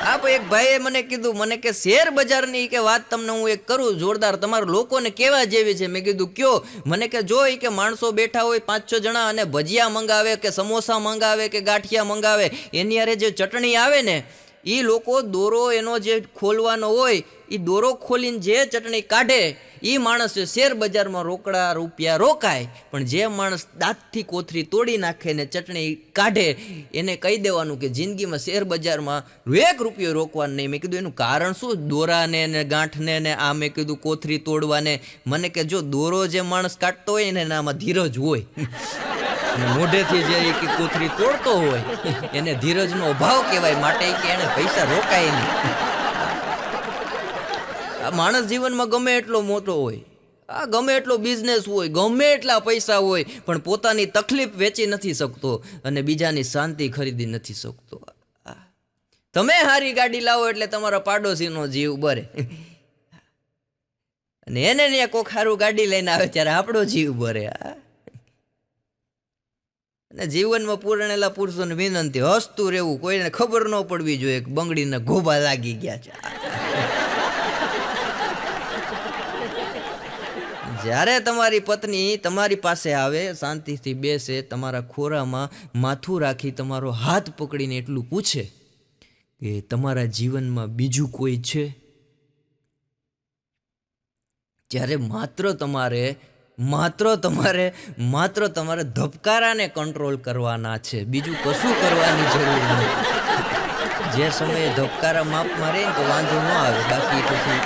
આ એક ભાઈએ મને કીધું, મને કે શેર બજારની કે વાત તમને હું એક કરું જોરદાર, તમારા લોકોને કેવા જેવી છે? મેં કીધું કયો? મને કે જો કે માણસો બેઠા હોય 5-6 જણા અને ભજીયા મંગાવે કે સમોસા મંગાવે કે ગાંઠિયા મંગાવે, એની હારે જે ચટણી આવે ને, એ લોકો દોરો એનો જે ખોલવાનો હોય એ દોરો ખોલીને જે ચટણી કાઢે એ માણસ શેર બજારમાં રોકડા રૂપિયા રોકાય. પણ જે માણસ દાંતથી કોથરી તોડી નાખે ને ચટણી કાઢે એને કહી દેવાનું કે જિંદગીમાં શેર બજારમાં 1 રૂપિયો રોકવાનો નહીં. મેં કીધું એનું કારણ શું? દોરાને ને ગાંઠને ને આ મેં કીધું કોથરી તોડવાને. મને કે જો દોરો જે માણસ કાઢતો હોય ને એનામાં ધીરજ હોય, મોઢેથી જે કોથરી તોડતો હોય એને ધીરજનો અભાવ કહેવાય, માટે કે એને પૈસા રોકાય નહીં. આ માણસ જીવનમાં ગમે એટલો મોટો હોય, આ ગમે એટલો બિઝનેસ હોય, ગમે એટલા પૈસા હોય, પણ પોતાની તકલીફ વેચી નથી શકતો અને બીજાની શાંતિ ખરીદી નથી શકતો. તમે સારી ગાડી લાવો એટલે તમારા પાડોશીનો જીવ બરે, અને એને ત્યાં કોક સારું ગાડી લઈને આવે ત્યારે આપણો જીવ બરે. અને જીવનમાં પૂરણેલા પુરુષોને વિનંતી, હસતું રહેવું, કોઈને ખબર ન પડવી જોઈએ કે બંગડીના ગોબા લાગી ગયા છે. જ્યારે તમારી પત્ની તમારી પાસે આવે, શાંતિથી બેસે, તમારા ખોરામાં માથું રાખી તમારો હાથ પકડીને એટલું પૂછે કે તમારા જીવનમાં બીજું કોઈ છે, ત્યારે માત્ર તમારે ધબકારાને કંટ્રોલ કરવાના છે, બીજું કશું કરવાની જરૂર નથી. જે સમયે ધબકારા માપમાં રહે ને તો વાંધો ન આવે, બાકી પછી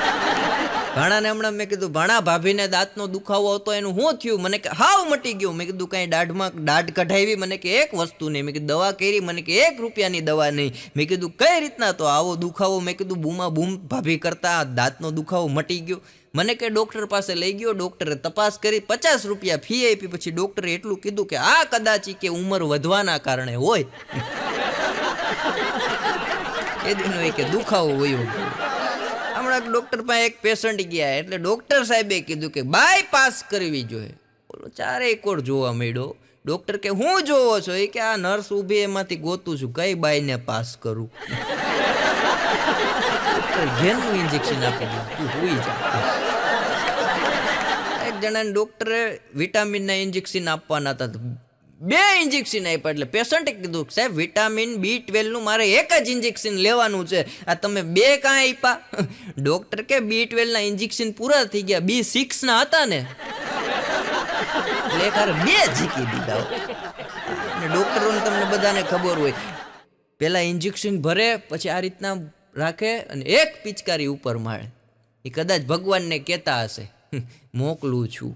ભાણાને હમણાં મેં કીધું, ભાણા ભાભીને દાંતનો દુખાવો હતો એનું શું થયું? મને કે હાવ મટી ગયું. મેં કીધું કાંઈ દાઢમાં દાઢ કઢાવી? મને કે એક વસ્તુ નહીં. મેં કીધું દવા કરી? મને કે 1 રૂપિયાની દવા નહીં. મેં કીધું કઈ રીતના? તો આવો દુખાવો, મેં કીધું બૂમા બૂમ ભાભી કરતા દાંતનો દુખાવો મટી ગયો. મને કે ડૉક્ટર પાસે લઈ ગયો, ડૉક્ટરે તપાસ કરી, 50 રૂપિયા ફી આપી. પછી ડૉક્ટરે એટલું કીધું કે આ કદાચ કે ઉંમર વધવાના કારણે હોય. એ દિનો કે દુખાવો વયો ગયો. હમણાં ડૉક્ટર પાસે એક પેશન્ટ ગયા, એટલે ડૉક્ટર સાહેબે કીધું કે બાયપાસ કરવી જોઈએ. બોલો ચારેય કોર જોવા મળ્યો. ડૉક્ટર કે હું જોવો છો? એ કે આ નર્સ ઊભી એમાંથી ગોતું છું, કઈ બાઈને પાસ કરું. ઘેરનું ઇન્જેક્શન આપી દીધું, તું હોઈ જા. એક જણાને ડૉક્ટરે વિટામિનના ઇન્જેક્શન આપવાના હતા, 2 ઇન્જેક્શન આપ્યા. એટલે પેશન્ટે કીધું સાહેબ વિટામિન B12નું મારે એક જ ઇન્જેક્શન લેવાનું છે, આ તમે 2 કાં આપ્યા? ડૉક્ટર કે B12ના ઇન્જેક્શન પૂરા થઈ ગયા, B6ના હતા ને એટલે એકારે 2 ઝીકી દીધા. અને ડૉક્ટરોને તમને બધાને ખબર હોય, પહેલાં ઇન્જેક્શન ભરે, પછી આ રીતના રાખે અને એક પિચકારી ઉપર મારે. એ કદાચ ભગવાનને કહેતા હશે મોકલું છું.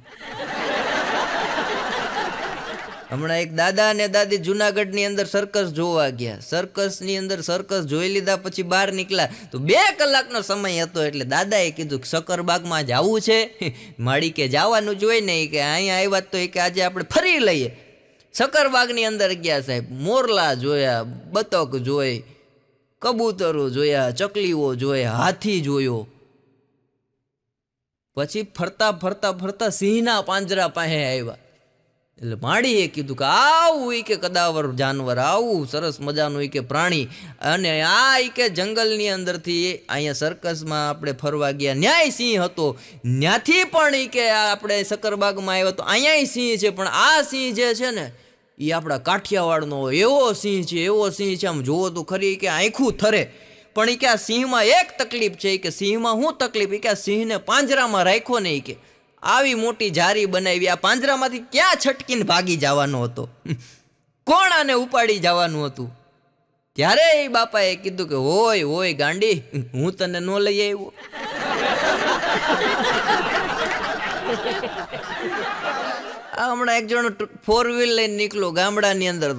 હમણાં એક દાદા અને દાદી જુનાગઢની અંદર સર્કસ જોવા ગયા. સર્કસની અંદર સર્કસ જોઈ લીધા, પછી બહાર નીકળ્યા તો 2 કલાકનો સમય હતો. એટલે દાદાએ કીધું કે સકરબાગમાં જવું છે? માડી કે જવાનું જ હોય ને, કે અહીંયા આવ્યા તો કે આજે આપણે ફરી લઈએ. સકરબાગની અંદર ગયા સાહેબ, મોરલા જોયા, બતક જોઈ, કબૂતરો જોયા, ચકલીઓ જોયા, હાથી જોયો. પછી ફરતા ફરતા ફરતા સિંહના પાંજરા પાસે આવ્યા. એટલે માડીએ કીધું કે આવું કે કદાવર જાનવર, આવું સરસ મજાનું કે પ્રાણી, અને આ કે જંગલની અંદરથી અહીંયા સર્કસમાં આપણે ફરવા ગયા, ન્યાય સિંહ હતો. ત્યાંથી પણ કે આપણે સકરબાગમાં આવ્યો તો અહીંયા સિંહ છે, પણ આ સિંહ જે છે ને એ આપણા કાઠિયાવાડનો એવો સિંહ છે, એવો સિંહ છે, આમ જોવો તો ખરી કે આંખું થરે. પણ એ કે આ સિંહમાં એક તકલીફ છે. કે સિંહમાં શું તકલીફ? કે આ સિંહને પાંજરામાં રાખ્યો નહીં, કે આવી મોટી જારી બનાવી, આ પાંજરામાંથી ક્યાં છટકીને ભાગી જવાનો હતો? કોણ આને ઉપાડી જવાનું હતું? ત્યારે એ બાપાએ કીધું કે હોય હોય ગાંડી, હું તને ન લઈ આવ્યો. હમણાં એક જણો 4 વ્હીલ લઈને નીકળો ગામડાની અંદર,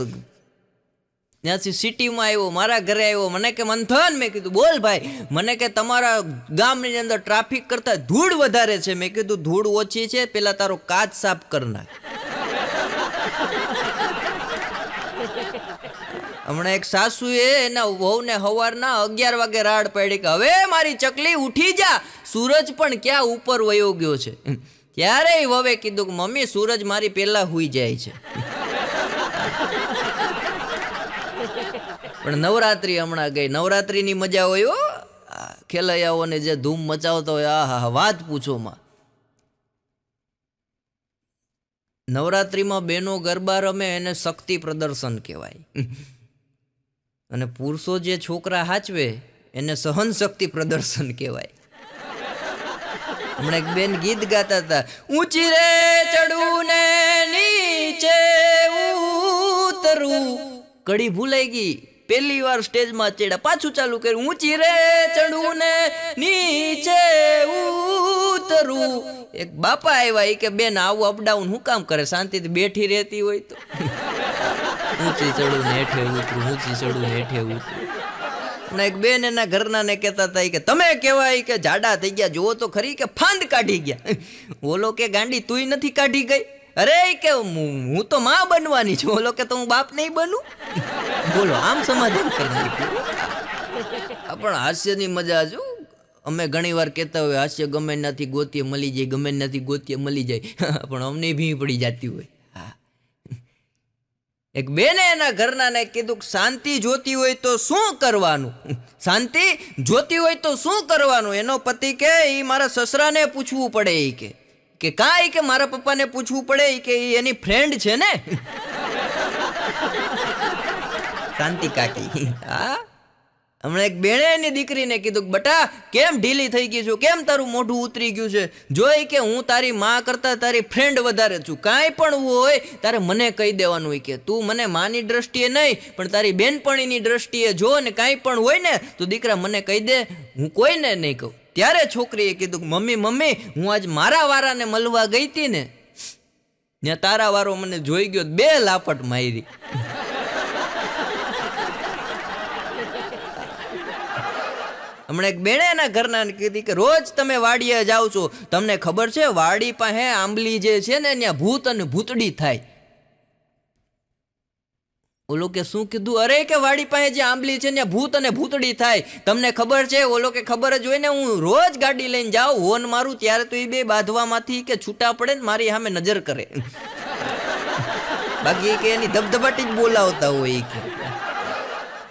ત્યાંથી સિટીમાં આવ્યો, મારા ઘરે આવ્યો. મને કે મંથન, મેં કીધું બોલ ભાઈ. મને કે તમારા ગામની અંદર ટ્રાફિક કરતા ધૂળ વધારે છે. મેં કીધું ધૂળ ઓછી છે, પેલા તારો કાચ સાફ કર નાખ. હમણાં એક સાસુએ એના વહુને સવારના 11 વાગે રાડ પાડી કે હવે મારી ચકલી ઉઠી જા, સૂરજ પણ ક્યાં ઉપર વયો ગયો છે. ત્યારે વવે કીધું કે મમ્મી સૂરજ મારી પહેલા હુઈ જાય છે. પણ નવરાત્રી હમણાં ગઈ, નવરાત્રીની મજા હોય હો. ખેલૈયાઓને જે ધૂમ મચાવતો હોય, આહા વાત પૂછોમાં. નવરાત્રીમાં બહેનો ગરબા રમે એને શક્તિ પ્રદર્શન કહેવાય, અને પુરુષો જે છોકરા હાચવે એને સહન શક્તિ પ્રદર્શન કહેવાય. હમણાં એક બેન ગીત ગાતા હતા, ઊંચી રે ચડું ને નીચે ઉતરું. કડી ભૂલાઈ ગઈ, પહેલી વાર સ્ટેજમાં ચડ્યા, પાછું ચાલુ કર્યું, ઊંચી રે ચડું ને નીચે ઉતરું. એક બાપા આવ્યા, એ કે બેન આવું અપડાઉન શું કામ કરે, શાંતિથી બેઠી રહેતી હોય તો. ઊંચી ચડું ને હેઠે ઉતરું, ઊંચી ચડું ને હેઠે ઉતરું. અને એક બેન એના ઘરના ને કહેતા હતા કે તમે કહેવાય કે જાડા થઈ ગયા, જુઓ તો ખરી કે ફાંદ કાઢી ગયા. ઓલો કે ગાંડી તુંય નથી કાઢી ગઈ? અરે કે હું તો માં બનવાની છું. ઓલો કે તો હું બાપ નહીં બનું. બોલો આમ સમાધાન કરી નાખ્યું. પણ હાસ્યની મજા જો. અમે ઘણી વાર કહેતા હોય હાસ્ય ગમે નથી ગોતીએ મળી જાય, ગમે નથી ગોતીએ મળી જાય, પણ અમને ભી પડી જતી હોય. એક બેને એના ઘરના ને કીધું શાંતિ જોતી હોય તો શું કરવાનું? શાંતિ જોતી હોય તો શું કરવાનું? એનો પતિ કે એ મારા સસરાને પૂછવું પડે. એ કે કાંઈ કે મારા પપ્પાને પૂછવું પડે, કે એની ફ્રેન્ડ છે ને. શાંતિ કાકી. હા હમણાં એક બેણે એની દીકરીને કીધું કે બટા કેમ ઢીલી થઈ ગઈ છું, કેમ તારું મોઢું ઉતરી ગયું છે, જોઈ કે હું તારી માં કરતાં તારી ફ્રેન્ડ વધારે છું, કાંઈ પણ હોય તારે મને કહી દેવાનું હોય કે તું મને માની દ્રષ્ટિએ નહીં પણ તારી બેનપણીની દ્રષ્ટિએ જો ને કાંઈ પણ હોય ને તો દીકરા મને કહી દે, હું કોઈને નહીં કહું. ત્યારે છોકરીએ કીધું કે મમ્મી હું આજ મારા વારાને મળવા ગઈ હતી ને ત્યાં તારા વારો મને જોઈ ગયો, 2 લાપટ મારી. હમણાં એક બેણે એના ઘરના કીધી કે રોજ તમે વાડીએ જાઓ છો, તમને ખબર છે વાડી પાસે આંબલી જે છે ને ત્યાં ભૂત અને ભૂતડી થાય. ઓલો કે શું કીધું? અરે કે વાડી પાસે જે આંબલી છે ત્યાં ભૂત અને ભૂતડી થાય, તમને ખબર છે? ઓલો કે ખબર જ હોય ને, હું રોજ ગાડી લઈને જાઉં, હોર્ન મારું ત્યારે તો એ 2 બાંધવામાંથી કે છૂટા પડે ને મારી સામે નજર કરે, બાકી કે એની ધબધબાટી જ બોલાવતા હોય. કે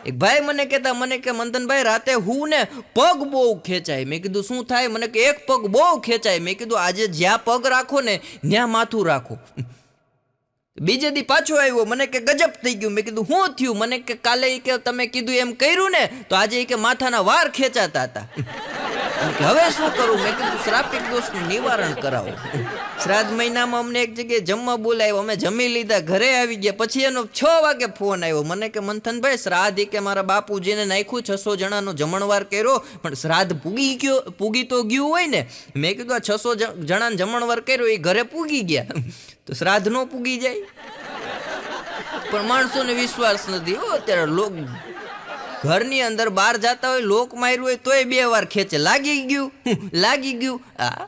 એક ભાઈ મને કહેતા, મને કે મંથનભાઈ રાતે હું ને પગ બહુ ખેંચાય. મેં કીધું શું થાય? મને કે એક પગ બહુ ખેંચાય. મેં કીધું આજે જ્યાં પગ રાખો ને ત્યાં માથું રાખો. બીજે દી પાછો આવ્યો, મને કે ગજબ થઈ ગયું. મેં કીધું શું થયું? મને કે કાલે કે તમે કીધું એમ કર્યું ને તો આજે કે માથાના વાર ખેંચાતા હતા. હવે શું કરું? મેં કીધું શ્રાપિક દોષનું નિવારણ કરાવો. શ્રાદ્ધ મહિનામાં અમને એક જગ્યાએ જમવા બોલાવ્યો, અમે જમી લીધા, ઘરે આવી ગયા. પછી એનો 6 વાગે ફોન આવ્યો. મને કે મંથનભાઈ શ્રાદ્ધ કે મારા બાપુજીને નાખ્યું, 600 જણાનો જમણવાર કર્યો પણ શ્રાદ્ધ પૂગી તો ગયું હોય ને. મેં કીધું આ 600 જણાનો જમણવાર કર્યો એ ઘરે પૂગી ગયા તો શ્રાદ્ધ નો પૂગી જાય? પણ માણસોને વિશ્વાસ નથી હો અત્યારે. લોક ઘરની અંદર બહાર જતા હોય, લોક માર્યું હોય તોય 2 વાર ખેંચે, લાગી ગયું. હા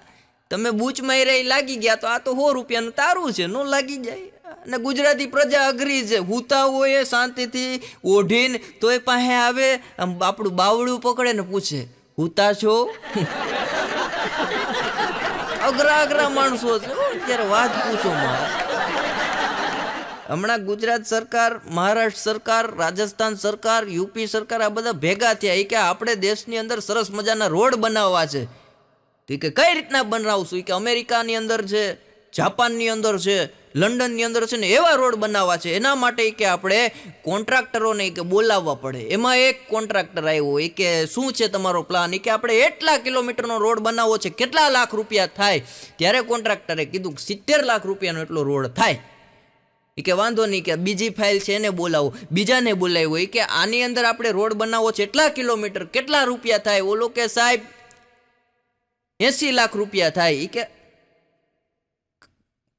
તમે બૂચ માર્યા લાગી ગયા તો આ તો 100 રૂપિયાનું તારું છે, નો લાગી જાય. અને ગુજરાતી પ્રજા અઘરી છે, હુતા હોય શાંતિથી ઓઢીને તોય પાસે આવે, આપણું બાવડું પકડે ને પૂછે હુતા છો? અઘરા માણસો છે અત્યારે, વાત પૂછો માં. હમણાં ગુજરાત સરકાર, મહારાષ્ટ્ર સરકાર, રાજસ્થાન સરકાર, યુપી સરકાર આ બધા ભેગા થયા કે આપણે દેશની અંદર સરસ મજાના રોડ બનાવવા છે. કે કઈ રીતના બનાવશું? કે અમેરિકાની અંદર છે, જાપાનની અંદર છે, લંડનની અંદર છે ને એવા રોડ બનાવવા છે. એના માટે કે આપણે કોન્ટ્રાક્ટરોને કે બોલાવવા પડે. એમાં એક કોન્ટ્રાક્ટર આવ્યો, એ કે શું છે તમારો પ્લાન? એ કે આપણે એટલા કિલોમીટરનો રોડ બનાવવો છે, કેટલા લાખ રૂપિયા થાય? ત્યારે કોન્ટ્રાક્ટરે કીધું 70 લાખ રૂપિયાનો એટલો રોડ થાય. એ કે વાંધો નહીં, કે બીજી ફાઇલ છે એને બોલાવો. બીજાને બોલાવ્યો, એ કે આની અંદર આપણે રોડ બનાવવો છે એટલા કિલોમીટર, કેટલા રૂપિયા થાય? ઓલો કે સાહેબ 80 લાખ રૂપિયા થાય. એ કે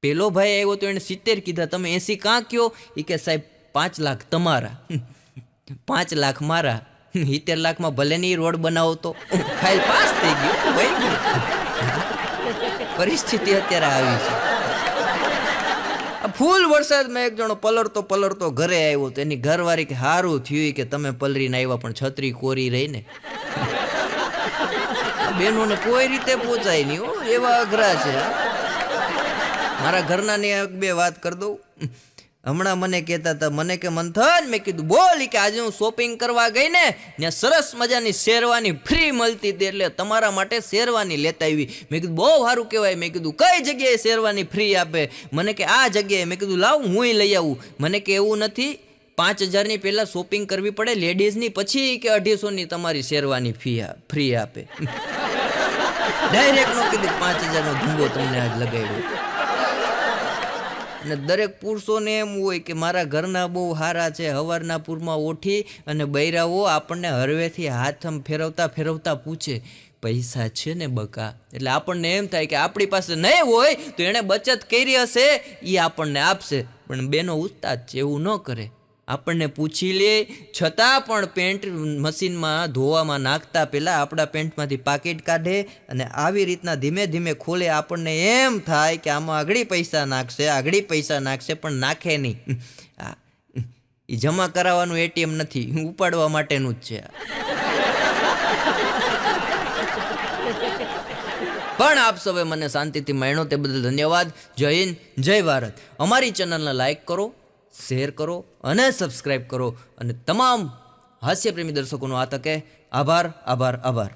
પેલો ભાઈ આવ્યો તો એને 70 કીધા, તમે 80 કાં કયો? એ કે સાહેબ 5 લાખ તમારા, 5 લાખ મારા, 70 લાખમાં ભલે નહીં રોડ બનાવો તો ફાઇલ પાસ થઈ ગયું ભાઈ. પરિસ્થિતિ અત્યારે આવી છે. ફૂલ વરસાદમાં એક જણો પલરતો ઘરે આવ્યો તો એની ઘરવાળી કે સારું થયું કે તમે પલરીને આવ્યા પણ છત્રી કોરી રહી ને. બેનોને કોઈ રીતે પહોંચાય નહીં હો, એવા અઘરા છે. મારા ઘરના ને 1-2 વાત કરી દઉં. હમણાં મને કહેતા હતા, મને કે મંથન, મેં કીધું બોલ, કે આજે હું શોપિંગ કરવા ગઈ ને ત્યાં સરસ મજાની શેરવાની ફ્રી મળતી હતી એટલે તમારા માટે શેરવાની લેતા આવી. મેં કીધું બહુ સારું કહેવાય. મેં કીધું કઈ જગ્યાએ શેરવાની ફ્રી આપે? મને કે આ જગ્યાએ. મેં કીધું લાવ હું લઈ આવું. મને કે એવું નથી, 5000ની પહેલાં શોપિંગ કરવી પડે લેડીઝની, પછી કે 250ની તમારી શેરવાની ફ્રી આપે. ડાયરેક્ટ નો કીધું 5000નો ધુંબો તમને આજ લગાવ્યો. અને દરેક પુરુષોને એમ હોય કે મારા ઘરના બહુ સારા છે, હવારના પૂરમાં ઉઠી અને બૈરાઓ આપણને હરવેથી હાથ ફેરવતા પૂછે પૈસા છે ને બકા? એટલે આપણને એમ થાય કે આપણી પાસે નહીં હોય તો એણે બચત કરી હશે, એ આપણને આપશે. પણ બેનો ઉસ્તાદ છે, એવું ન કરે. આપણને પૂછી લે છતાં પણ પેન્ટ મશીનમાં ધોવામાં નાખતા પહેલાં આપણા પેન્ટમાંથી પાકીટ કાઢે અને આવી રીતના ધીમે ધીમે ખોલે. આપણને એમ થાય કે આમાં આગળ પૈસા નાખશે પણ નાખે નહીં. એ જમા કરાવવાનું એટીએમ નથી, ઉપાડવા માટેનું જ છે. પણ આપ સૌએ મને શાંતિથી માણ્યો તે બદલ ધન્યવાદ. જય હિન્દ, જય ભારત. અમારી ચેનલને લાઈક કરો, શેર કરો અને સબસ્ક્રાઈબ કરો. અને તમામ હાસ્યપ્રેમી દર્શકોનો આ તકે આભાર.